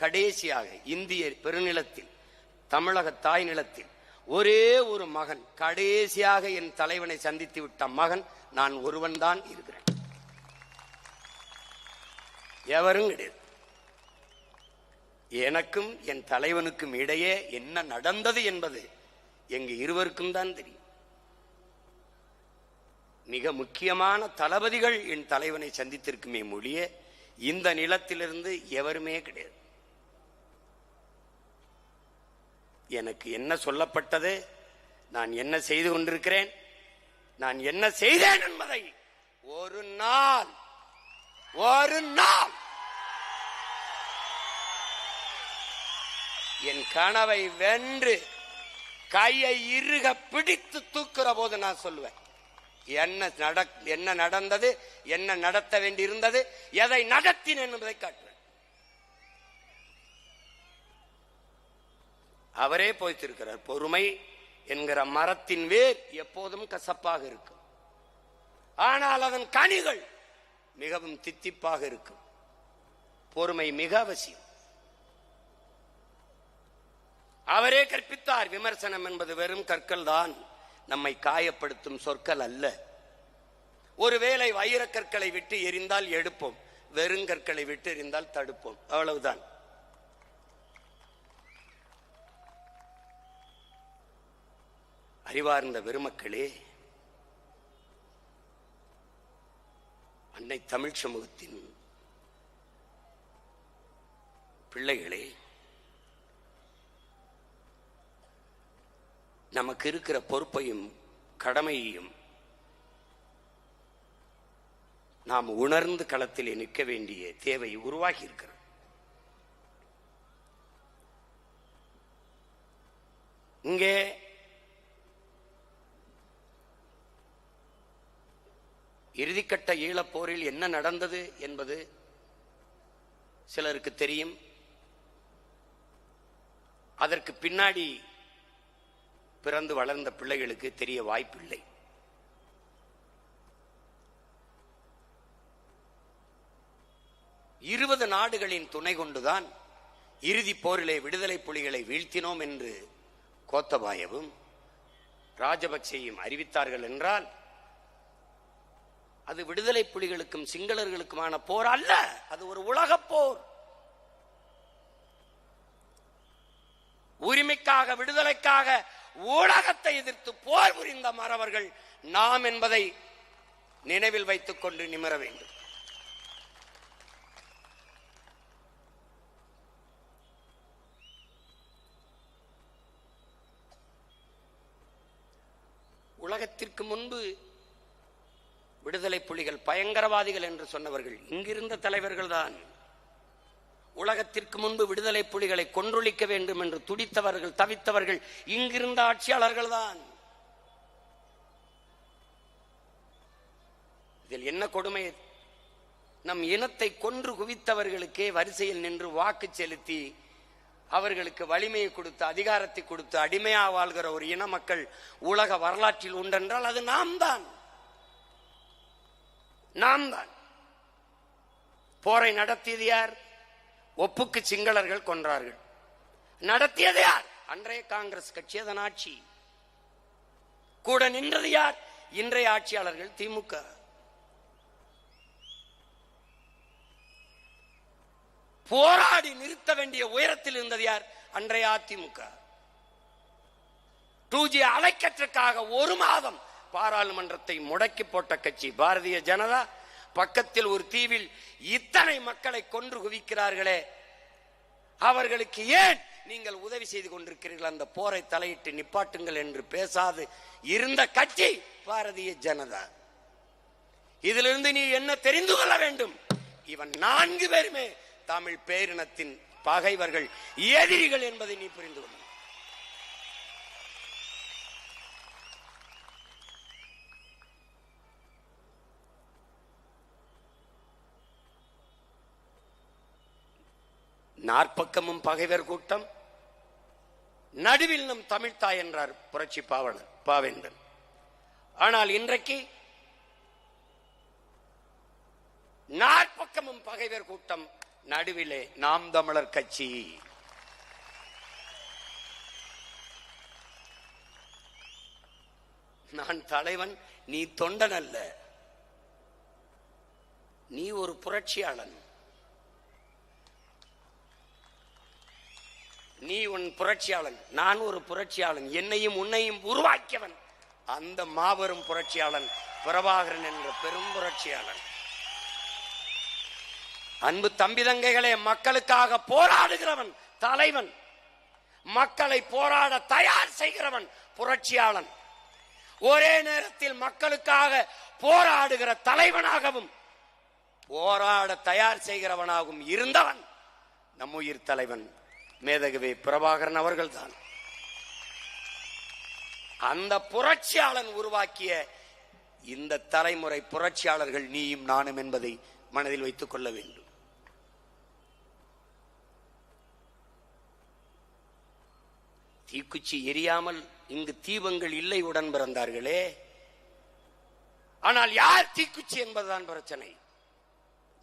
கடைசியாக இந்திய பெருநிலத்தில், தமிழக தாய் நிலத்தில் ஒரே ஒரு மகன், கடைசியாக என் தலைவனை சந்தித்து விட்ட மகன் நான் ஒருவன் தான் இருக்கிறேன், எவரும் கிடையாது. எனக்கும் என் தலைவனுக்கும் இடையே என்ன நடந்தது என்பது எங்க இருவருக்கும் தான் தெரியும். மிக முக்கியமான தளபதிகள் என் தலைவனை சந்தித்திருக்குமே மொழியே இந்த நிலத்திலிருந்து எவருமே கிடையாது. எனக்கு என்ன சொல்லப்பட்டது, நான் என்ன செய்து கொண்டிருக்கிறேன், நான் என்ன செய்தேன் என்பதை ஒரு நாள் என் கனவை வென்று கையை இறுக பிடித்து தூக்குற போது நான் சொல்லுவேன் என்ன நடந்தது, என்ன நடத்த வேண்டி இருந்தது, எதை நடத்தினேன் என்பதை காட்டுவேன். அவரே போய்த்திருக்கிறார். பொறுமை என்கிற மரத்தின் வேர் எப்போதும் கசப்பாக இருக்கும், ஆனால் அதன் கனிகள் மிகவும் தித்திப்பாக இருக்கும். பொறுமை மிக அவசியம். அவரே கற்பித்தார், விமர்சனம் என்பது வெறும் கற்கள் தான், நம்மை காயப்படுத்தும் சொற்கள் அல்ல. ஒருவேளை வைரக்கற்களை விட்டு எரிந்தால் எடுப்போம், வெறுங்கற்களை விட்டு எரிந்தால் தடுப்போம், அவ்வளவுதான். அறிவார்ந்த பெருமக்களே, அன்னை தமிழ் சமூகத்தின் பிள்ளைகளே, நமக்கு இருக்கிற பொறுப்பையும் கடமையையும் நாம் உணர்ந்து களத்திலே நிற்க வேண்டிய தேவை உருவாகி இருக்கிறது. இங்கே இறுதிக்கட்ட ஈழப்போரில் என்ன நடந்தது என்பது சிலருக்கு தெரியும். அதற்கு பின்னாடி பிறந்து வளர்ந்த பிள்ளைகளுக்கு தெரிய வாய்ப்பில்லை. இருபது நாடுகளின் துணை கொண்டுதான் இறுதி போரிலே விடுதலை புலிகளை வீழ்த்தினோம் என்று கோத்தபாயவும் ராஜபக்சேயும் அறிவித்தார்கள் என்றால் அது விடுதலை புலிகளுக்கும் சிங்களர்களுக்குமான போர் அல்ல, அது ஒரு உலகப் போர். உரிமைக்காக, விடுதலைக்காக உலகத்தை எதிர்த்து போர் புரிந்த மறவர்கள் நாம் என்பதை நினைவில் வைத்துக் கொண்டு நிமிர வேண்டும். உலகத்திற்கு முன்பு விடுதலை புலிகள் பயங்கரவாதிகள் என்று சொன்னவர்கள் இங்கிருந்த தலைவர்கள் தான். உலகத்திற்கு முன்பு விடுதலை புலிகளை கொன்றொழிக்க வேண்டும் என்று துடித்தவர்கள், தவித்தவர்கள் இங்கிருந்த ஆட்சியாளர்கள் தான். இதில் என்ன கொடுமை? நம் இனத்தை கொன்று குவித்தவர்களுக்கே வரிசையில் நின்று வாக்கு செலுத்தி அவர்களுக்கு வலிமையை கொடுத்து அதிகாரத்தை கொடுத்து அடிமையா வாழ்கிற ஒரு இன மக்கள் உலக வரலாற்றில் உண்டென்றால் அது நாம் தான். போரை நடத்தியது யார்? ஒப்புக்கு சிங்களர்கள் கொன்றார்கள். நடத்தியது யார்? அன்றைய காங்கிரஸ் கட்சி, அதன் ஆட்சி. கூட நின்றது யார்? இன்றைய ஆட்சியாளர்கள், திமுக. போராடி நிறுத்த வேண்டிய உயரத்தில் இருந்தது யார்? அன்றைய அதிமுக. 2G அலைக்கற்றுக்காக ஒரு மாதம் பாராளுமன்றத்தை முடக்கி போட்ட கட்சி பாரதிய ஜனதா. பக்கத்தில் ஒரு தீவில் இத்தனை மக்களை கொன்று குவிக்கிறார்களே, அவர்களுக்கு ஏன் நீங்கள் உதவி செய்து கொண்டிருக்கிறீர்கள்? அந்த போரை தலையிட்டு நிப்பாட்டுங்கள் என்று பேசாது இருந்த கட்சி பாரதிய ஜனதா. இதிலிருந்து நீ என்ன தெரிந்து கொள்ள வேண்டும்? இவன் 4 பேருமே தமிழ் பேரினத்தின் பகைவர்கள், எதிரிகள் என்பதை நீ புரிந்து கொள்ள. நாற்பக்கமும் பகைவர் கூட்டம், நடுவில் நம் தமிழ்த்தாய் என்றார் புரட்சி பாவேந்தன். ஆனால் இன்றைக்கு நாற்பக்கமும் பகைவர் கூட்டம், நடுவிலே நாம் தமிழர் கட்சி. நான் தலைவன், நீ தொண்டன் அல்ல, நீ ஒரு புரட்சியாளன். நீ உன் புரட்சியாளன், நான் ஒரு புரட்சியாளன். என்னையும் உன்னையும் உருவாக்கியவன் அந்த மாபெரும் புரட்சியாளன் பிரபாகரன் என்ற பெரும் புரட்சியாளன். அன்பு தம்பி தங்கைகளே, மக்களுக்காக போராடுகிறவன் தலைவன், மக்களை போராட தயார் செய்கிறவன் புரட்சியாளன். ஒரே நேரத்தில் மக்களுக்காக போராடுகிற தலைவனாகவும் போராட தயார் செய்கிறவனாகவும் இருந்தவன் நம் உயிர் தலைவன் மேதகவி பிரபாகரன் அவர்கள்தான். அந்த புரட்சியாளன் உருவாக்கிய இந்த தலைமுறை புரட்சியாளர்கள் நீயும் நானும் என்பதை மனதில் வைத்துக் கொள்ள வேண்டும். தீக்குச்சி எரியாமல் இங்கு தீபங்கள் இல்லை உடன் பிறந்தார்களே. ஆனால் யார் தீக்குச்சி என்பதுதான் பிரச்சனை.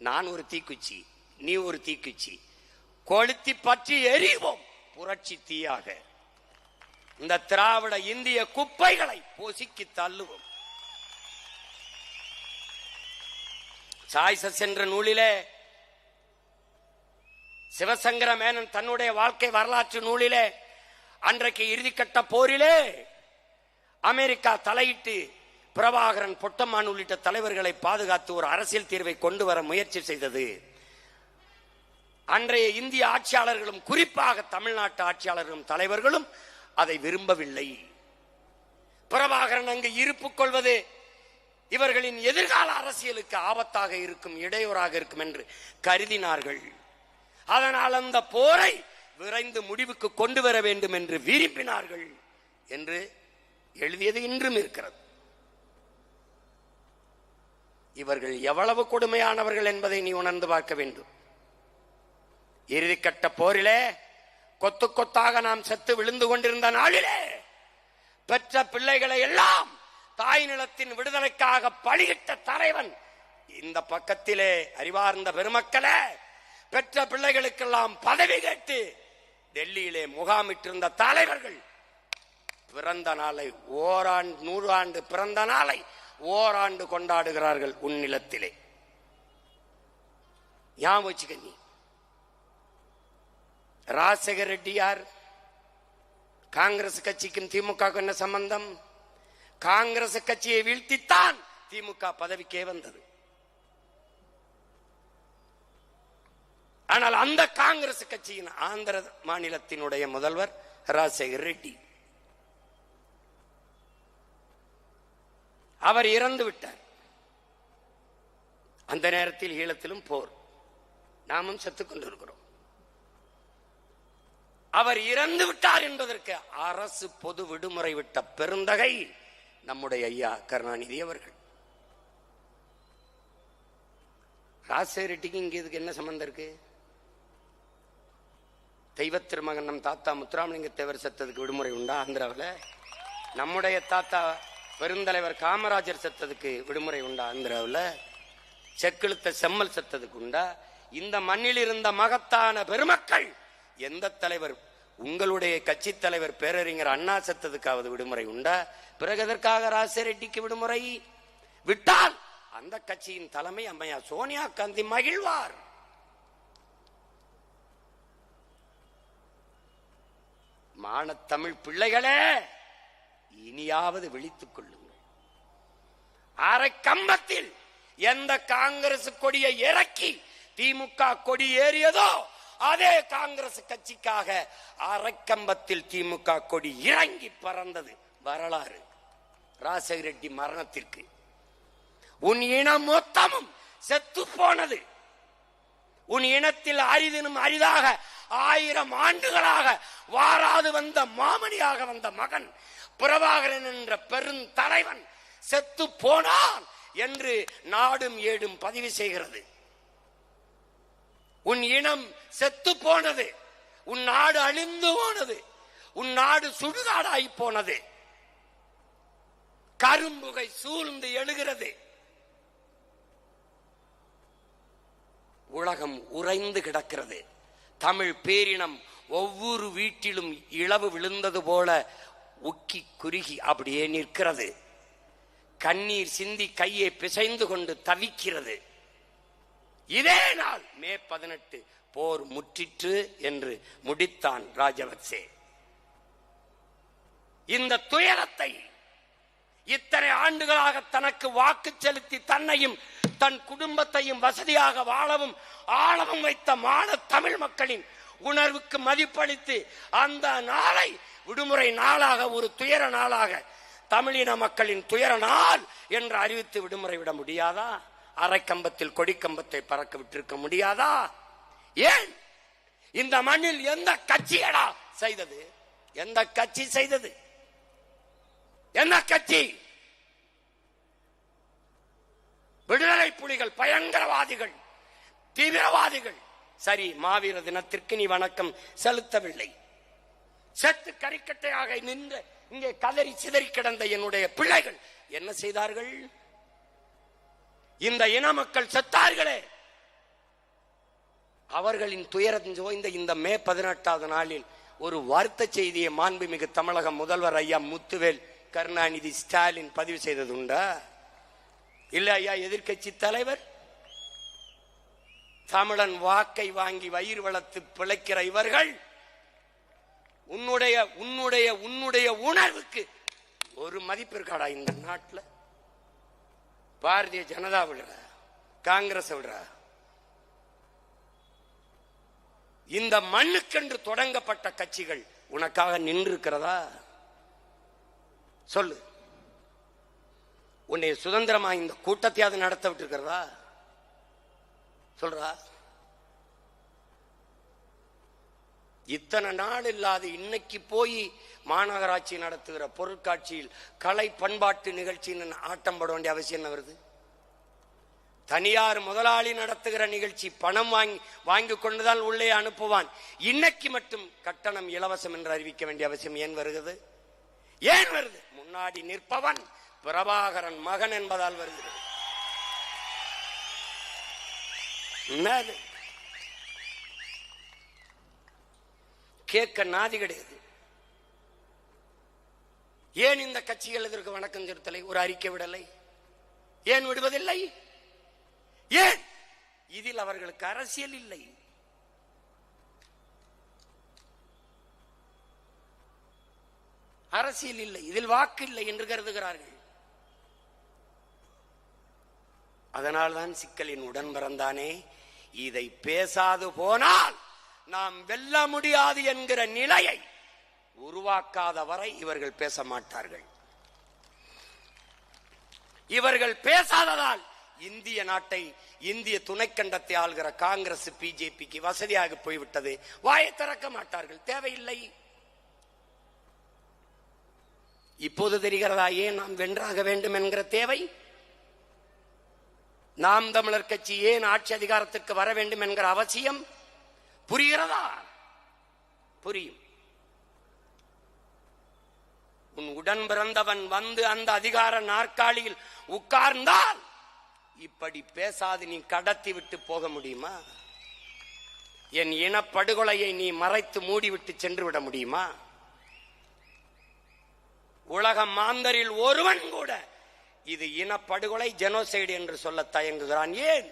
நான் ஒரு தீக்குச்சி, நீ ஒரு தீக்குச்சி. கொளுத்தி பற்றி எரிவோம் புரட்சி தீயாக. இந்த திராவிட இந்திய குப்பைகளை பொசுக்கி தள்ளுவோம். சாய்சஸ் என்ற நூலிலே சிவசங்கர மேனன் தன்னுடைய வாழ்க்கை வரலாற்று நூலிலே அன்றைக்கு இறுதிக்கட்ட போரிலே அமெரிக்கா தலையிட்டு பிரபாகரன், பொட்டம்மான் உள்ளிட்ட தலைவர்களை பாதுகாத்து ஒரு அரசியல் தீர்வை கொண்டு வர முயற்சி செய்தது. அன்றைய இந்திய ஆட்சியாளர்களும் குறிப்பாக தமிழ்நாட்டு ஆட்சியாளர்களும் தலைவர்களும் அதை விரும்பவில்லை. பிரபாகரன் அங்கு இருப்பு கொள்வது இவர்களின் எதிர்கால அரசியலுக்கு ஆபத்தாக இருக்கும், இடையூறாக இருக்கும் என்று கருதினார்கள். அதனால் அந்த போரை விரைந்து முடிவுக்கு கொண்டு வர வேண்டும் என்று விரும்பினார்கள் என்று எழுதியது இன்றும் இருக்கிறது. இவர்கள் எவ்வளவு கொடுமையானவர்கள் என்பதை நீ உணர்ந்து பார்க்க வேண்டும். இறுதிக்கட்ட போரிலே கொத்து கொத்தாக நாம் செத்து விழுந்து கொண்டிருந்த நாளிலே பெற்ற பிள்ளைகளை எல்லாம் தாய் நிலத்தின் விடுதலைக்காக பலியிட்ட தலைவன் இந்த பக்கத்திலே. அறிவார்ந்த பெருமக்களே, பெற்ற பிள்ளைகளுக்கெல்லாம் பதவி கேட்டு டெல்லியிலே முகாமிட்டிருந்த தலைவர்கள் பிறந்த நாளை 100 ஆண்டு பிறந்த நாளை ஓராண்டு கொண்டாடுகிறார்கள் உன் நிலத்திலே. ஞாபகம் வச்சுக்க. நீ ராஜசேகர் ரெட்டி யார்? காங்கிரஸ் கட்சிக்கும் திமுக என்ன சம்பந்தம்? காங்கிரஸ் கட்சியை வீழ்த்தித்தான் திமுக பதவிக்கே வந்தது. ஆனால் அந்த காங்கிரஸ் கட்சியின் ஆந்திர மாநிலத்தினுடைய முதல்வர் ராஜசேகர் ரெட்டி, அவர் இறந்து விட்டார். அந்த நேரத்தில் ஈழத்திலும் போர், நாமும் செத்துக் கொண்டிருக்கிறோம். அவர் இறந்து விட்டார் என்பதற்கு அரசு பொது விடுமுறை விட்ட பெருந்தகை நம்முடைய ஐயா கருணாநிதி அவர்கள். ராஜசேகர ரெட்டிக்கு இங்க இதுக்கு என்ன சம்பந்தம் இருக்கு? தெய்வ திருமகன் நம் தாத்தா முத்துராமலிங்க தேவர் செத்ததுக்கு விடுமுறை உண்டா ஆந்திராவில்? நம்முடைய தாத்தா பெருந்தலைவர் காமராஜர் செத்ததுக்கு விடுமுறை உண்டா ஆந்திராவில்? செக்கிழுத்த செம்மல் செத்ததுக்கு உண்டா? இந்த மண்ணில் இருந்த மகத்தான பெருமக்கள் எந்த தலைவர், உங்களுடைய கட்சி தலைவர் பேரறிஞர் அண்ணா செத்ததுக்காவது விடுமுறை உண்டா? பிறகு எதற்காக ராஜசேகர ரெட்டிக்கு விடுமுறை? விட்டால் அந்த கட்சியின் தலைமை அம்மையார் சோனியா காந்தி மகிழ்வார். மானத்தமிழ் பிள்ளைகளே, இனியாவது விழித்துக் கொள்ளுங்கள். அரை கம்பத்தில் எந்த காங்கிரஸ் கொடியை இறக்கி திமுக கொடி ஏறியதோ அதே காங்கிரஸ் கட்சிக்காக அரைக்கம்பத்தில் திமுக கொடி இறங்கி பறந்தது வரலாறு. ராஜசேகர ரெட்டி மரணத்திற்கு உன் இனம் மொத்தமும் செத்து போனது. உன் இனத்தில் அரிதினும் அரிதாக 1000 ஆண்டுகளாக வாராது வந்த மாமணியாக வந்த மகன் பிரபாகரன் என்ற பெருந்தலைவன் செத்து போனான் என்று நாடும் ஏடும் பதிவு செய்கிறது. உன் இனம் செத்து போனது, உன் நாடு அழிந்து போனது, உன் நாடு சுடுகாடாய் போனது, கரும்புகை சூழ்ந்து எழுகிறது, உலகம் உறைந்து கிடக்கிறது. தமிழ் பேரினம் ஒவ்வொரு வீட்டிலும் இழவு விழுந்தது போல உக்கி குறுகி அப்படியே நிற்கிறது. கண்ணீர் சிந்தி கையை பிசைந்து கொண்டு தவிக்கிறது. இதே நாள் மே 18 போர் முற்றிற்று என்று முடித்தான் ராஜபக்சே. இந்த துயரத்தை இத்தனை ஆண்டுகளாக தனக்கு வாக்கு செலுத்தி தன்னையும் தன் குடும்பத்தையும் வசதியாக வாழவும் ஆளவும் வைத்த மான தமிழ் மக்களின் உணர்வுக்கு மதிப்பளித்து அந்த நாளை விடுமுறை நாளாக, ஒரு துயர நாளாக, தமிழின மக்களின் துயர நாள் என்று அறிவித்து விடுமுறை விட முடியாதா? அரைக்கம்பத்தில் கொடிக்கம்பத்தை பறக்க விட்டிருக்க முடியாதா? ஏன் இந்த மண்ணில் எந்த கட்சியடா செய்தது? எந்த கட்சி செய்தது? என்ன கட்சி? விடுதலை புலிகள் பயங்கரவாதிகள், தீவிரவாதிகள். சரி, மாவீர தினத்திற்கு நீ வணக்கம் செலுத்தவில்லை. செத்து கரிக்கட்டையாக நின்று இங்கே கதறி சிதறி கிடந்த என்னுடைய பிள்ளைகள் என்ன செய்தார்கள்? இந்த இன மக்கள் செத்தார்களே, அவர்களின் துயரம் ஜோய்ந்த இந்த மே 18வது நாளில் ஒரு வார்த்த செய்தியை மாண்புமிகு தமிழக முதல்வர் ஐயா முத்துவேல் கருணாநிதி ஸ்டாலின் பதிவு செய்தது உண்டா? இல்ல ஐயா எதிர்கட்சி தலைவர்? தமிழன் வாக்கை வாங்கி வயிறு வளர்த்து பிழைக்கிற இவர்கள் உன்னுடைய உன்னுடைய உன்னுடைய உணர்வுக்கு ஒரு மதிப்பு இருக்காடா இந்த நாட்டில்? பாரதிய ஜனதா விடுற, காங்கிரஸ் விடுற, இந்த மண்ணுக்கென்று தொடங்கப்பட்ட கட்சிகள் உனக்காக நின்று இருக்கிறதா? சொல்லு. உன்னை சுதந்திரமா இந்த கூட்டத்தையாவது நடத்த விட்டு இருக்கிறதா? சொல்றா. இத்தனை நாள் இல்லாத இன்னைக்கு போய் மாநகராட்சி நடத்துகிற பொருட்காட்சியில் கலை பண்பாட்டு நிகழ்ச்சின்னு ஆட்டம் போட வேண்டிய அவசியம் என்ன வருது? தனியார் முதலாளி நடத்துகிற நிகழ்ச்சி பணம் வாங்கி கொண்டுதான் உள்ளே அனுப்புவான். இன்னைக்கு மட்டும் கட்டணம் இலவசம் என்று அறிவிக்க வேண்டிய அவசியம் ஏன் வருகிறது? ஏன் வருது? முன்னாடி நிற்பவன் பிரபாகரன் மகன் என்பதால் வருகிறது. கேட்க நாதி கிடையாது. ஏன் இந்த கட்சிகள் இதற்கு வணக்கம் செலுத்தலை, ஒரு அறிக்கை விடலை? ஏன் விடுவதில்லை? ஏன்? இதில் அவர்களுக்கு அரசியல் இல்லை. அரசியல் இல்லை, இதில் வாக்கு இல்லை என்று கருதுகிறார்கள். அதனால்தான் சிக்கலின் உடன் பிறந்தானே, இதை பேசாது போனால் நாம் வெல்ல முடியாது என்கிற நிலையை உருவாக்காத வரை இவர்கள் பேச மாட்டார்கள். இவர்கள் பேசாததால் இந்திய நாட்டை, இந்திய துணைக்கண்டத்தை ஆள்கிற காங்கிரஸ் பிஜேபிக்கு வசதியாக போய்விட்டது. வாயை திறக்க மாட்டார்கள், தேவையில்லை. இப்போது தெரிகிறதா ஏன் நாம் வென்றாக வேண்டும் என்கிற தேவை? நாம் தமிழர் கட்சி ஏன் ஆட்சி அதிகாரத்திற்கு வர வேண்டும் என்கிற அவசியம் புரிகிறதா? புரியும். உன் உடன் பிறந்தவன் வந்து அந்த அதிகார நாற்காலியில் உட்கார்ந்தால் இப்படி பேசாது நீ கடத்தி விட்டு போக முடியுமா? என் இனப்படுகொலையை நீ மறைத்து மூடிவிட்டு சென்று விட முடியுமா? உலக மாந்தரில் ஒருவன் கூட இது இனப்படுகொலை ஜெனோசைடு என்று சொல்ல தயங்குகிறான். ஏன்?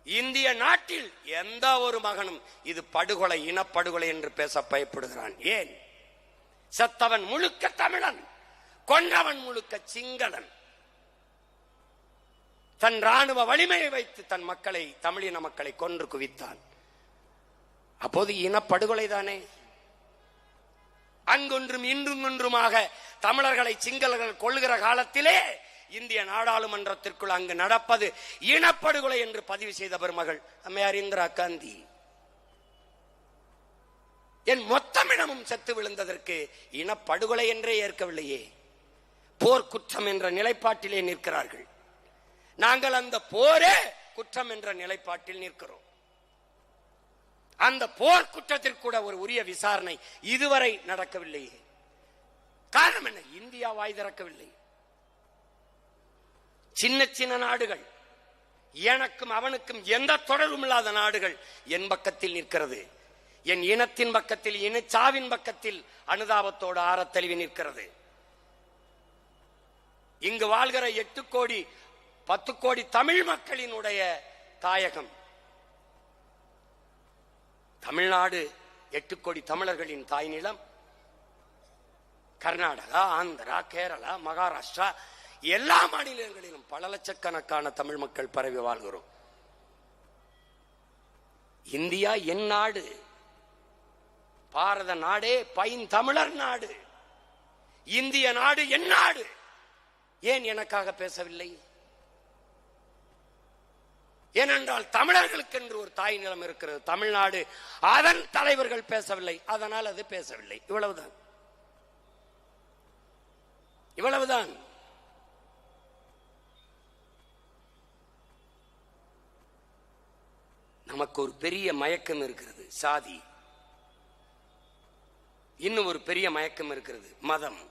இந்திய நாட்டில் எந்த ஒரு மகனும் இது படுகொலை, இனப்படுகொலை என்று பேச பயப்படுகிறான். ஏன்? செத்தவன் முழுக்க தமிழன், கொன்றவன் முழுக்க சிங்களன். தன் ராணுவ வலிமையை வைத்து தன் மக்களை, தமிழின மக்களை கொன்று குவித்தான். அப்போது இனப்படுகொலை தானே. அங்கொன்றும் இன்றும் ஒன்றுமாக தமிழர்களை சிங்களர்கள் கொள்ளுகிற காலத்திலே இந்திய நாடாளுமன்றத்திற்குள் அங்கு நடப்பது இனப்படுகொலை என்று பதிவு செய்த பெருமகள் அம்மையார் இந்திரா காந்தி. என் மொத்தமினமும் செத்து விழுந்ததற்கு இனப்படுகொலை என்றே ஏற்கவில்லையே, போர்க்குற்றம் என்ற நிலைப்பாட்டிலே நிற்கிறார்கள். நாங்கள் அந்த போரே குற்றம் என்ற நிலைப்பாட்டில் நிற்கிறோம். அந்த போர் குற்றத்திற்கு கூட ஒரு உரிய விசாரணை இதுவரை நடக்கவில்லையே. காரணம் என்ன? இந்தியா வாய் திறக்கவில்லை. சின்ன சின்ன நாடுகள், எனக்கும் அவனுக்கும் எந்த தொடர்பும் இல்லாத நாடுகள் என் பக்கத்தில் நிற்கிறது. என் இனத்தின் பக்கத்தில், இனச்சாவின் பக்கத்தில் அனுதாபத்தோடு ஆரத்தழுவி நிற்கிறது. இங்கு வாழ்கிற 8 கோடி 10 கோடி தமிழ் மக்களினுடைய தாயகம் தமிழ்நாடு. 8 கோடி தமிழர்களின் தாய் நிலம். கர்நாடகா, ஆந்திரா, கேரளா, மகாராஷ்டிரா எல்லா மாநிலங்களிலும் பல லட்சக்கணக்கான தமிழ் மக்கள் பரவி வாழ்கிறோம். இந்தியா என் நாடு, பாரத நாடே பைந்தமிழர் நாடு, இந்திய நாடு என் நாடு. ஏன் எனக்காக பேசவில்லை? ஏனென்றால் தமிழர்களுக்கு என்று ஒரு தாய் நிலம் இருக்கிறது, தமிழ்நாடு. அதன் தலைவர்கள் பேசவில்லை, அதனால் அது பேசவில்லை. இவ்வளவுதான், இவ்வளவுதான். நமக்கு ஒரு பெரிய மயக்கம் இருக்கிறது, சாதி. இன்னும் ஒரு பெரிய மயக்கம் இருக்கிறது, மதம்.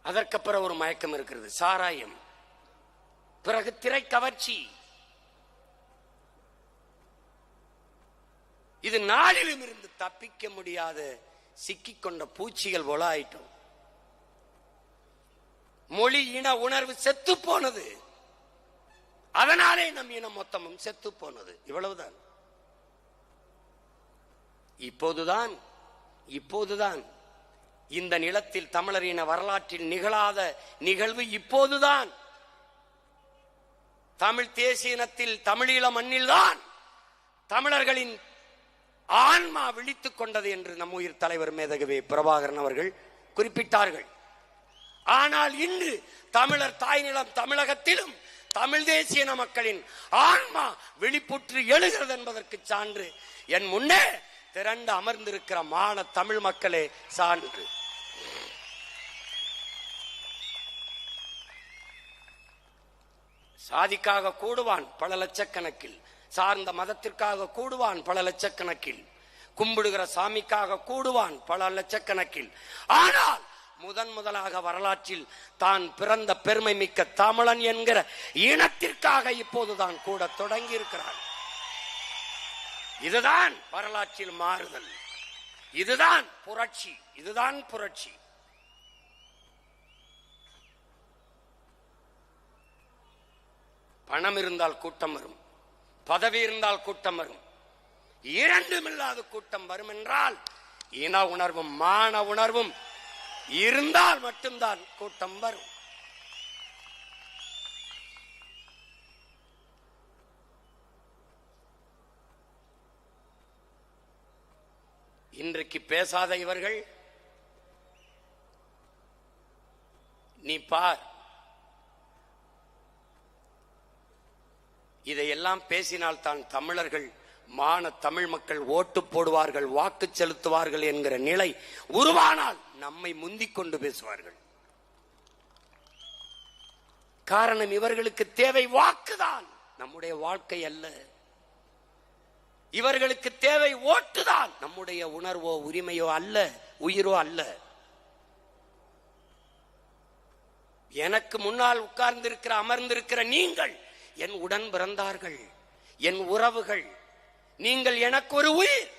அதற்கப்புறம் ஒரு மயக்கம் இருக்கிறது, சாராயம். பிறகு திரை கவர்ச்சி. இது நாளிலும் இருந்து தப்பிக்க முடியாத சிக்கிக்கொண்ட பூச்சிகள் போல ஆயிட்டோம். மொழி இன உணர்வு செத்து போனது. அதனாலே நம் இனம் மொத்தமும் செத்து போனது. இவ்வளவுதான். இப்போதுதான் இந்த நிலத்தில் தமிழரின வரலாற்றில் நிகழாத நிகழ்வு இப்போதுதான். தமிழ் தேசிய இனத்தில், தமிழீழ மண்ணில்தான் தமிழர்களின் ஆன்மா விழித்துக் கொண்டது என்று நம் உயிர் தலைவர் மேதகவே பிரபாகரன் அவர்கள் குறிப்பிட்டார்கள். ஆனால் இன்று தமிழர் தாய்நிலம் தமிழகத்திலும் தமிழ் தேசிய இன மக்களின் ஆன்மா விழிப்புற்று எழுகிறது என்பதற்கு சான்று என் முன்னே திரண்டு அமர்ந்திருக்கிற மான தமிழ் மக்களே சான்று. சாதிக்காக கூடுவான் பல லட்சக்கணக்கில், சார்ந்த மதத்திற்காக கூடுவான் பல லட்சக்கணக்கில், கும்பிடுகிற சாமிக்காக கூடுவான் பல லட்சக்கணக்கில். ஆனால் முதலாக வரலாற்றில் தான் பிறந்த பெருமை மிக்க தமிழன் என்கிற இனத்திற்காக இப்போதுதான் கூட தொடங்கி இருக்கிறார். இதுதான் வரலாற்றில் மாறுதல், இதுதான் புரட்சி, இதுதான் புரட்சி. பணம் இருந்தால் கூட்டம் வரும், பதவி இருந்தால் கூட்டம் வரும். இரண்டும் இல்லாத கூட்டம் வரும் என்றால் இன உணர்வும் மான உணர்வும் இருந்தால் மட்டும்தான் கூட்டம் வரும். இன்றைக்கு பேசாத இவர்கள் நீ பார், இதையெல்லாம் பேசினால் தான் தமிழர்கள், மான தமிழ் மக்கள் ஓட்டு போடுவார்கள், வாக்கு செலுத்துவார்கள் என்கிற நிலை உருவானால் நம்மை முந்திக் கொண்டு பேசுவார்கள். காரணம், இவர்களுக்கு தேவை வாக்குதான், நம்முடைய வாழ்க்கை அல்ல. இவர்களுக்கு தேவை ஓட்டுதான், நம்முடைய உணர்வோ உரிமையோ அல்ல, உயிரோ அல்ல. எனக்கு முன்னால் உட்கார்ந்திருக்கிற அமர்ந்திருக்கிற நீங்கள் என் உடன் பிறந்தார்கள், என் உறவுகள். நீங்கள் எனக்கு ஒரு உயிர்.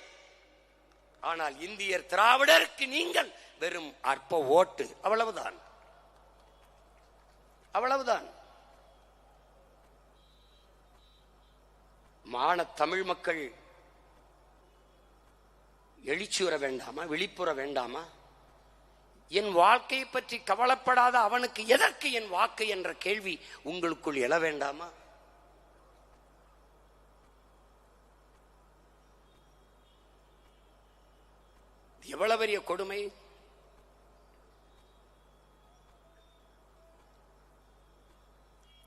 ஆனால் இந்தியர் திராவிடருக்கு நீங்கள் வெறும் அற்ப ஓட்டு. அவ்வளவுதான், அவ்வளவுதான். மான தமிழ் மக்கள் எழுச்சியுற வேண்டாமா, விழிப்புற வேண்டாமா? என் வாழ்க்கையை பற்றி கவலைப்படாத அவனுக்கு எதற்கு என் வாக்கு என்ற கேள்வி உங்களுக்குள் எழ வேண்டாமா? எவ்வளவு பெரிய கொடுமை!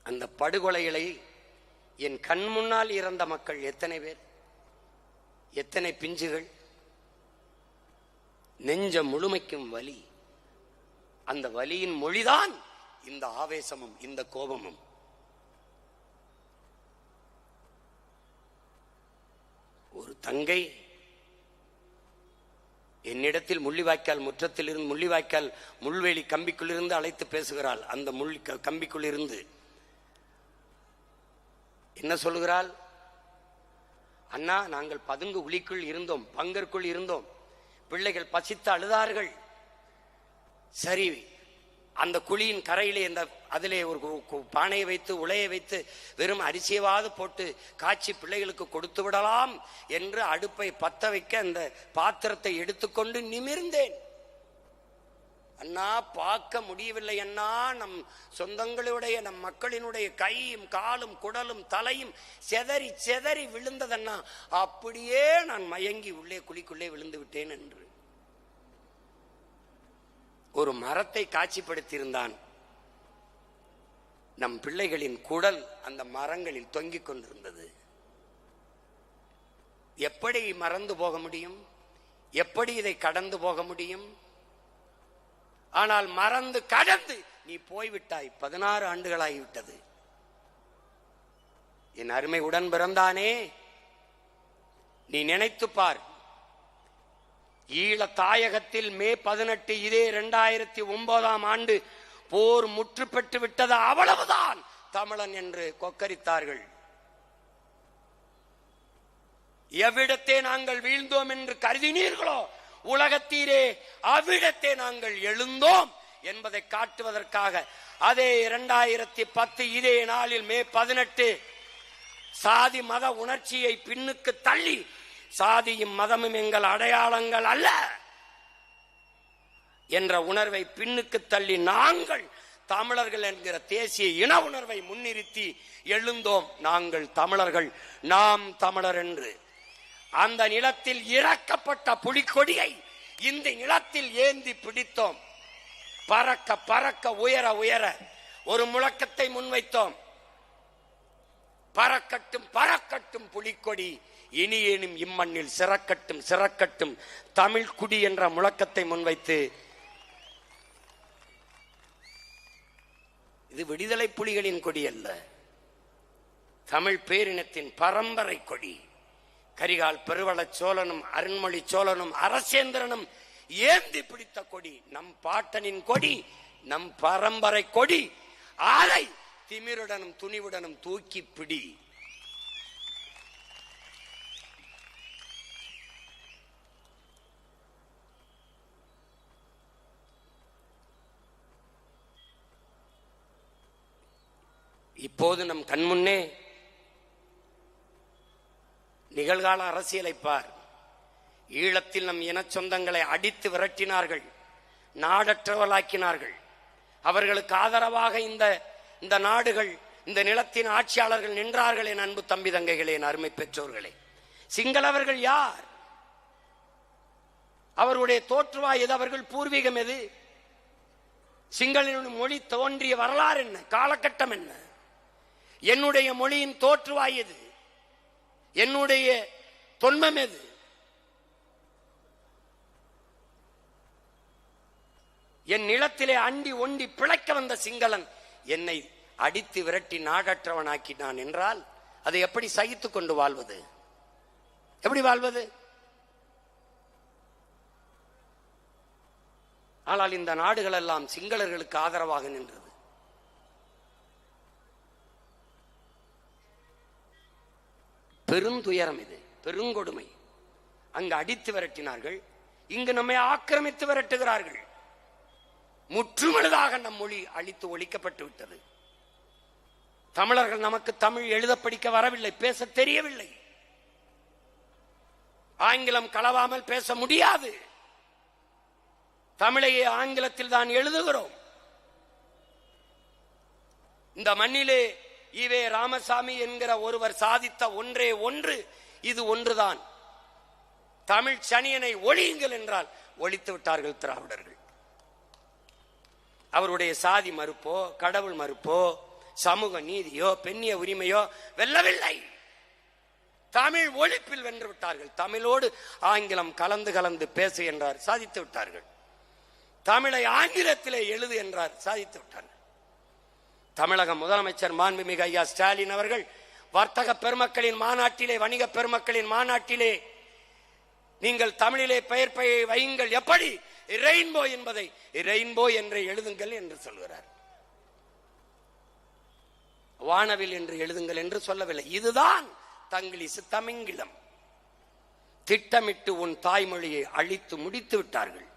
அந்த படுகொலைகளை என் கண் முன்னால் இறந்த மக்கள் எத்தனை பேர், எத்தனை பிஞ்சுகள், நெஞ்ச முழுமைக்கும் வலி. அந்த வலியின் மொழிதான் இந்த ஆவேசமும் இந்த கோபமும். ஒரு தங்கை என்னிடத்தில் முள்ளிவாய்க்கால் முற்றத்தில் இருந்து, முள்ளிவாய்க்கால் முள்வேலி கம்பிக்குள் இருந்து அழைத்து பேசுகிறாள். அந்த கம்பிக்குள் இருந்து என்ன சொல்லுகிறாள்? அண்ணா, நாங்கள் பதுங்கு குழிக்குள் இருந்தோம், பங்கருக்குள் இருந்தோம், பிள்ளைகள் பசித்து அழுதார்கள். சரி, அந்த குழியின் கரையிலே அதிலே ஒரு பானையை வைத்து உலையை வைத்து வெறும் அரிசியவாது போட்டு காய்ச்சி பிள்ளைகளுக்கு கொடுத்து விடலாம் என்று அடுப்பை பத்த வைக்க அந்த பாத்திரத்தை எடுத்துக்கொண்டு நிமிர்ந்தேன். அண்ணா, பார்க்க முடியவில்லை அண்ணா, நம் சொந்தங்களுடைய நம் மக்களினுடைய கையும் காலும் குடலும் தலையும் செதறி செதறி விழுந்ததண்ணா. அப்படியே நான் மயங்கி உள்ளே குழிக்குள்ளே விழுந்து விட்டேன் என்று ஒரு மரத்தை காட்சிப்படுத்தியிருந்தான். நம் பிள்ளைகளின் குடல் அந்த மரங்களில் தொங்கிக் கொண்டிருந்தது. எப்படி மறந்து போக முடியும்? எப்படி இதை கடந்து போக முடியும்? ஆனால் மறந்து கடந்து நீ போய்விட்டாய். 16 ஆண்டுகளாகிவிட்டது. என் அருமை உடன் பிறந்தானே, நீ நினைத்து பார். ஈழ தாயகத்தில் மே 18 இதே 2009ஆம் ஆண்டு போர் முற்று பெற்று விட்டது. அவ்வளவுதான் தமிழன் என்று கொக்கரித்தார்கள். எவ்விடத்தே நாங்கள் வீழ்ந்தோம் என்று கருதினீர்களோ உலகத்தீரே அவ்விடத்தே நாங்கள் எழுந்தோம் என்பதை காட்டுவதற்காக அதே 2010 இதே நாளில் மே 18 சாதி மத உணர்ச்சியை பின்னுக்கு தள்ளி, சாதியும் மதமும் எங்கள் அடையாளங்கள் அல்ல என்ற உணர்வை பின்னுக்கு தள்ளி நாங்கள் தமிழர்கள் என்கிற தேசிய இன உணர்வை முன்னிறுத்தி எழுந்தோம். நாங்கள் தமிழர்கள், நாம் தமிழர் என்று. அந்த நிலத்தில் இறக்கப்பட்ட புலிக்கொடியை இந்த நிலத்தில் ஏந்தி பிடித்தோம். பறக்க பறக்க உயர உயர ஒரு முழக்கத்தை முன்வைத்தோம். பறக்கட்டும் பறக்கட்டும் புலிக்கொடி, இனியேனும் இம்மண்ணில் சிறக்கட்டும் சிறக்கட்டும் தமிழ் குடி என்ற முழக்கத்தை முன்வைத்து, இது விடுதலை புலிகளின் கொடி அல்ல, தமிழ் பேரினத்தின் பரம்பரை கொடி. கரிகால் பெருவள சோழனும் அருண்மொழி சோழனும் அரசேந்திரனும் ஏந்தி பிடித்த கொடி, நம் பாட்டனின் கொடி, நம் பரம்பரை கொடி. அதை திமிருடனும் துணிவுடனும் தூக்கி பிடி. இப்போது நம் கண்முன்னே நிகழ்கால அரசியலை பார். ஈழத்தில் நம் இன சொந்தங்களை அடித்து விரட்டினார்கள், நாடற்றவர்களாக்கினார்கள். அவர்களுக்கு ஆதரவாக இந்த நாடுகள், இந்த நிலத்தின் ஆட்சியாளர்கள் நின்றார்கள். என் அன்பு தம்பி தங்கைகளே, என் அருமை பெற்றோர்களே, சிங்களவர்கள் யார்? அவருடைய தோற்றுவாய் எது? அவர்கள் பூர்வீகம் எது? சிங்களின் மொழி தோன்றிய வரலாறு என்ன? காலகட்டம் என்ன? என்னுடைய மொழியின் தோற்றுவாய் எது? என்னுடைய தொன்மம் எது? என் நிலத்திலே அண்டி ஒண்டி பிழைக்க வந்த சிங்களன் என்னை அடித்து விரட்டி நாடற்றவனாக்கினான் என்றால் அதை எப்படி சகித்துக் கொண்டு வாழ்வது? எப்படி வாழ்வது? ஆனால் இந்த நாடுகள் எல்லாம் சிங்களர்களுக்கு ஆதரவாக நின்றது. பெருந்துயரம் இது, பெருங்கொடுமை. அங்கு அடித்து விரட்டினார்கள், இங்கு நம்மை ஆக்கிரமித்து விரட்டுகிறார்கள். முற்றுமுழுதாக நம் மொழி அழித்து ஒழிக்கப்பட்டு விட்டது. தமிழர்கள் நமக்கு தமிழ் எழுத படிக்க வரவில்லை, பேச தெரியவில்லை. ஆங்கிலம் கலவாமல் பேச முடியாது. தமிழையே ஆங்கிலத்தில் தான் எழுதுகிறோம். இந்த மண்ணிலே ஈவே ராமசாமி என்கிற ஒருவர் சாதித்த ஒன்றே ஒன்று, இது ஒன்றுதான். தமிழ் சனியனை ஒழியுங்கள் என்றால் ஒழித்து விட்டார்கள் திராவிடர்கள். அவருடைய சாதி மறுப்போ, கடவுள் மறுப்போ, சமூக நீதியோ, பெண்ணிய உரிமையோ வெல்லவில்லை. தமிழ் ஒழிப்பில் வென்று விட்டார்கள். தமிழோடு ஆங்கிலம் கலந்து கலந்து பேசு என்றார், சாதித்து விட்டார்கள். தமிழை ஆங்கிலத்திலே எழுது என்றார், சாதித்து விட்டார்கள். தமிழக முதலமைச்சர் மாண்புமிகு ஐயா ஸ்டாலின் அவர்கள் வர்த்தக பெருமக்களின் மாநாட்டிலே, வணிக பெருமக்களின் மாநாட்டிலே, நீங்கள் தமிழிலே பெயர் வையுங்கள், எப்படி ரெயின்போ என்பதை ரெயின்போ என்று எழுதுங்கள் என்று சொல்கிறார். வானவில் என்று எழுதுங்கள் என்று சொல்லவில்லை. இதுதான் தங்கிலீசு தமிங்கிலம். திட்டமிட்டு உன் தாய்மொழியை அழித்து முடித்து விட்டார்கள்.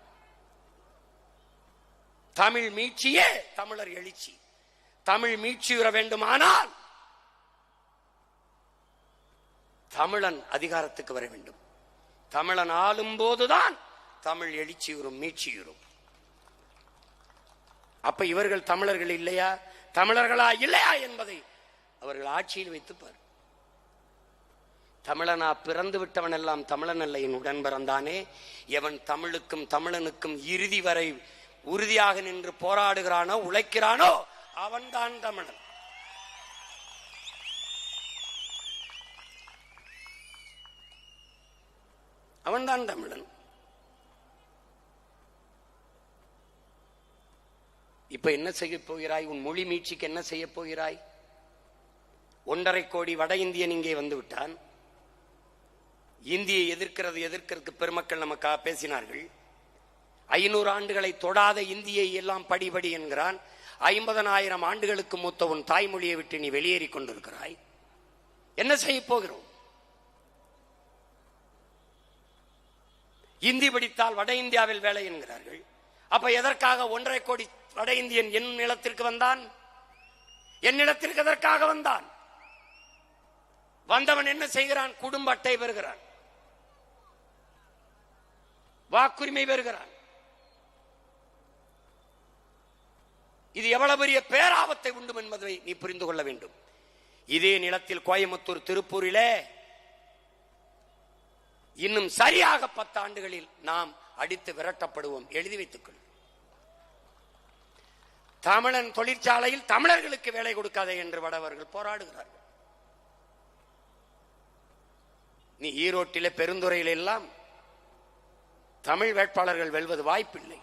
தமிழ் மீட்சியே தமிழர் எழுச்சி. தமிழ் மீட்சியுற வேண்டுமானால் தமிழன் அதிகாரத்துக்கு வர வேண்டும். தமிழன் ஆளும் போதுதான் தமிழ் எழுச்சியுறும், மீட்சியுறும். அப்ப இவர்கள் தமிழர்கள் இல்லையா, தமிழர்களா இல்லையா என்பதை அவர்கள் ஆட்சியில் வைத்துப்பார். தமிழனா பிறந்து விட்டவன் எல்லாம் தமிழன் அல்ல, என் உடன் பிறந்தானே. எவன் தமிழுக்கும் தமிழனுக்கும் இறுதி வரை உறுதியாக நின்று போராடுகிறானோ, உழைக்கிறானோ, அவன்தான் தமிழன். அவன்தான் தமிழன். இப்ப என்ன செய்ய போகிறாய்? உன் மொழி மீட்சிக்கு என்ன செய்ய போகிறாய்? 1.5 கோடி வட இந்தியன் இங்கே வந்து விட்டான். இந்தியை எதிர்க்கிறதுக்கு பெருமக்கள் நமக்காக பேசினார்கள். 500 ஆண்டுகளை தொடாத இந்தியை எல்லாம் படிபடி என்கிறான். 50,000 ஆண்டுகளுக்கு மூத்த உன் தாய்மொழியை விட்டு நீ வெளியேறி கொண்டிருக்கிறாய். என்ன செய்ய போகிறோம்? இந்தி படித்தால் வட இந்தியாவில் வேலை என்கிறார்கள். அப்ப எதற்காக 1.5 கோடி வட இந்தியன் என் நிலத்திற்கு வந்தான்? என் நிலத்திற்கு எதற்காக வந்தான்? வந்தவன் என்ன செய்கிறான்? குடும்ப அட்டை பெறுகிறான், வாக்குரிமை பெறுகிறான். இது எவ்வளவு பெரிய பேராபத்தை உண்டும் என்பதை நீ புரிந்து கொள்ள வேண்டும். இதே நிலத்தில் கோயம்புத்தூர், திருப்பூரிலே இன்னும் சரியாக 10 ஆண்டுகளில் நாம் அடித்து விரட்டப்படுவோம். எழுதி வைத்துக் கொள். தமிழன் தொழிற்சாலையில் தமிழர்களுக்கு வேலை கொடுக்காதே என்று வடவர்கள் போராடுகிறார்கள். நீ ஈரோட்டிலே, பெருந்துறையில் எல்லாம் தமிழ் வேட்பாளர்கள் வெல்வது வாய்ப்பில்லை.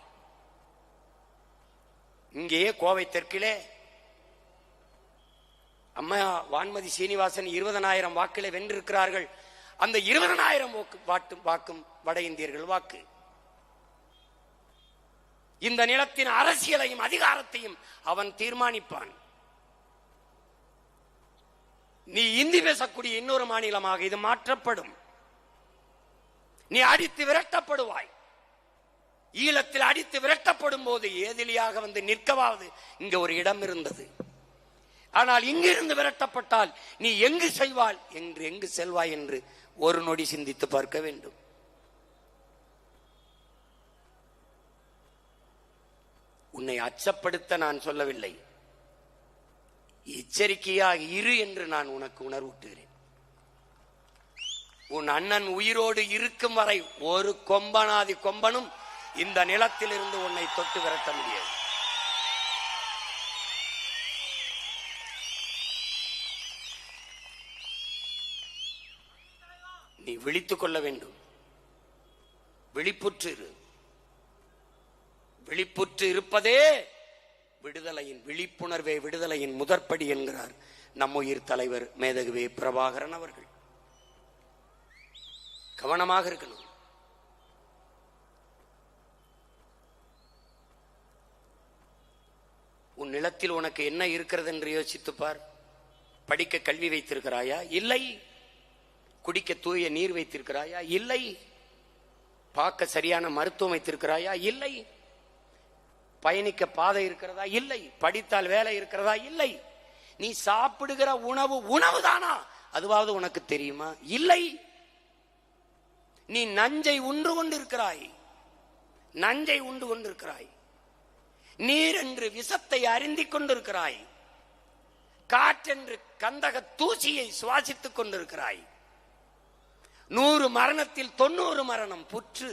இங்கேயே கோவை தெற்கிலே அம்மா வான்மதி சீனிவாசன் 20,000 வாக்கிலே வென்றிருக்கிறார்கள். அந்த 20,000 வாக்கும் வட இந்தியர்கள் வாக்கு. இந்த நிலத்தின் அரசியலையும் அதிகாரத்தையும் அவன் தீர்மானிப்பான். நீ இந்தி பேசக்கூடிய இன்னொரு மாநிலமாக இது மாற்றப்படும். நீ அடித்து விரட்டப்படுவாய். ஈழத்தில் அடித்து விரட்டப்படும் போது ஏதிலியாக வந்து நிற்கவாவது இங்க ஒரு இடம் இருந்தது. ஆனால் இங்கிருந்து விரட்டப்பட்டால் நீ எங்கு செய்வாள் என்று, எங்கு செல்வாய் என்று ஒரு நொடி சிந்தித்து பார்க்க வேண்டும். உன்னை அச்சப்படுத்த நான் சொல்லவில்லை, எச்சரிக்கையாக இரு என்று நான் உனக்கு உணர்வூட்டுகிறேன். உன் அண்ணன் உயிரோடு இருக்கும் வரை ஒரு கொம்பனாதி கொம்பனும் இந்த நிலத்தில் இருந்து உன்னை தொட்டு விரட்ட முடியாது. நீ விழித்துக் கொள்ள வேண்டும். விழிப்புற்று இரு. விழிப்புற்று இருப்பதே விடுதலையின் விழிப்புணர்வே விடுதலையின் முதற்படி என்கிறார் நம்முயிர் தலைவர் மேதகுவே பிரபாகரன் அவர்கள். கவனமாக இருக்கணும். உன் நிலத்தில் உனக்கு என்ன இருக்கிறது என்று யோசித்துப்பார். படிக்க கல்வி வைத்திருக்கிறாயா? இல்லை. குடிக்க தூய நீர் வைத்திருக்கிறாயா? இல்லை. பார்க்க சரியான மருத்துவம் வைத்திருக்கிறாயா? இல்லை. பயணிக்க பாதை இருக்கிறதா? இல்லை. படித்தால் வேலை இருக்கிறதா? இல்லை. நீ சாப்பிடுகிற உணவு உணவுதானா? அதுவாவது உனக்கு தெரியுமா? இல்லை. நீ நஞ்சை உண்டு கொண்டிருக்கிறாய். நஞ்சை உண்டு கொண்டிருக்கிறாய். நீர் என்று விஷத்தை அருந்திக் கொண்டிருக்கிறாய். காற்றென்று கந்தக தூசியை சுவாசித்துக் கொண்டிருக்கிறாய். 100 மரணத்தில் 90 மரணம் புற்று.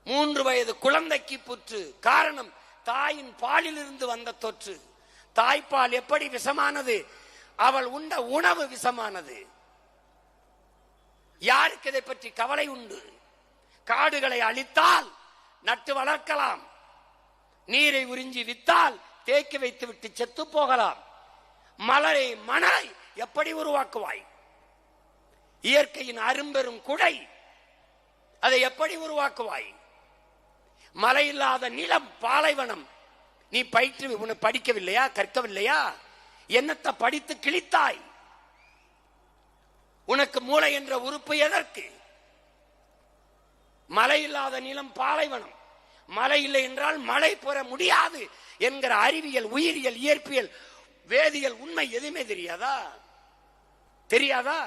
3 வயது குழந்தைக்கு புற்று. காரணம், தாயின் பாலில் இருந்து வந்த தொற்று. தாய்ப்பால் எப்படி விஷமானது? அவள் உண்ட உணவு விஷமானது. யாருக்கு இதை பற்றி கவலை உண்டு? காடுகளை அழித்தால் நட்டு வளர்க்கலாம். நீரை உறிஞ்சி வித்தால் தேக்கி வைத்து விட்டு செத்து போகலாம். மணலை எப்படி உருவாக்குவாய்? இயற்கையின் அரும்பெரும் குடை, அதை எப்படி உருவாக்குவாய்? மழை இல்லாத நிலம், பாலைவனம். நீ படிக்கவில்லையா? கற்கவில்லையா? என்னத்தை படித்து கிழித்தாய்? உனக்கு மூளை என்ற உறுப்பு எதற்கு? மழை இல்லாத நிலம், பாலைவனம். மழை இல்லை என்றால் மழை பெற முடியாது என்கிற அறிவியல், உயிரியல், இயற்பியல், வேதியியல் உண்மை எதுவுமே தெரியாதா?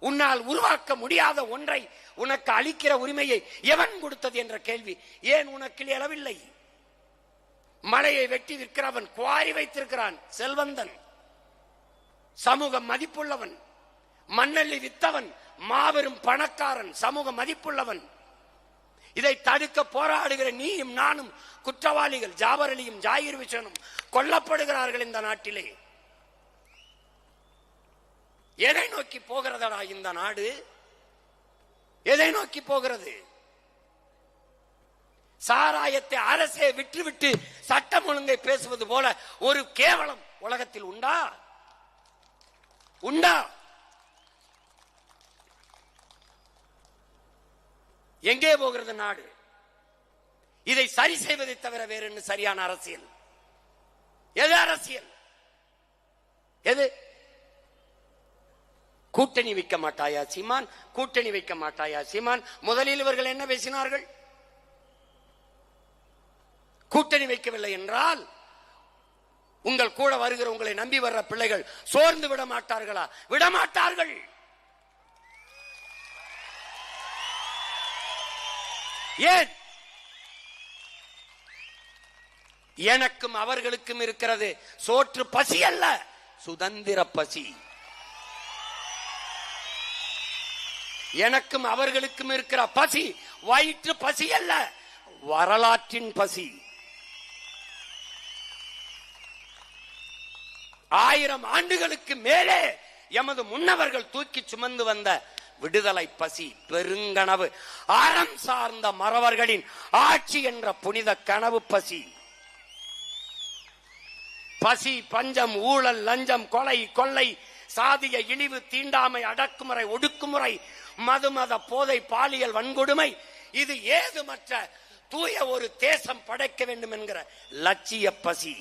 உன்னால் உருவாக்க முடியாத ஒன்றை உனக்கு அளிக்கிற உரிமையை எவன் கொடுத்தது என்ற கேள்வி ஏன் உனக்கு எழவில்லை? மலையை வெட்டி விற்கிறவன், குவாரி வைத்திருக்கிறான், செல்வந்தன், சமூக மதிப்புள்ளவன். மண்ணள்ளி வித்தவன் மாபெரும் பணக்காரன், சமூக மதிப்புள்ளவன். இதை தடுக்க போராடுகிற நீயும் நானும் குற்றவாளிகள். ஜாபர் அலியும் ஜாகிர் ஹுசேனும் கொல்லப்படுகிறார்கள் இந்த நாட்டிலே. எதை நோக்கி போகிறதடா இந்த நாடு? எதை நோக்கி போகிறது? சாராயத்தை அரசே விட்டுவிட்டு சட்டம் ஒழுங்கை பேசுவது போல ஒரு கேவலம் உலகத்தில் உண்டா? எங்கே போகிறது நாடு? இதை சரி செய்வதை தவிர வேற என்ன சரியான அரசியல்? எது அரசியல்? எது? கூட்டணி வைக்க மாட்டாயா சீமான்? கூட்டணி வைக்க மாட்டாயா சீமான்? முதலில் இவர்கள் என்ன பேசினார்கள்? கூட்டணி வைக்கவில்லை என்றால் உங்கள் கூட வருகிற, உங்களை நம்பி வர்ற பிள்ளைகள் சோர்ந்து விட மாட்டார்களா? விடமாட்டார்கள். ஏன்? எனக்கும் அவர்களுக்கும் இருக்கிறது சோற்று பசி அல்ல, சுதந்திர பசி. எனக்கும் அவர்களுக்கும் இருக்கிற பசி வயிற்று பசி அல்ல, வரலாற்றின் பசி. 1000 ஆண்டுகளுக்கு மேலே எமது முன்னவர்கள் தூக்கி சுமந்து வந்த விடுதலை பசி, பெருங்கனவு, அறம் சார்ந்த மறவர்களின் ஆட்சி என்ற புனித கனவு பசி. பசி, பஞ்சம், ஊழல், லஞ்சம், கொலை, கொள்ளை, சாதிய இழிவு, தீண்டாமை, அடக்குமுறை, ஒடுக்குமுறை, மதுமத போதை, பாலியல் வன்கொடுமை, இது ஏதுமற்ற தூய ஒரு தேசம் படைக்க வேண்டும் என்கிற லட்சிய பசி.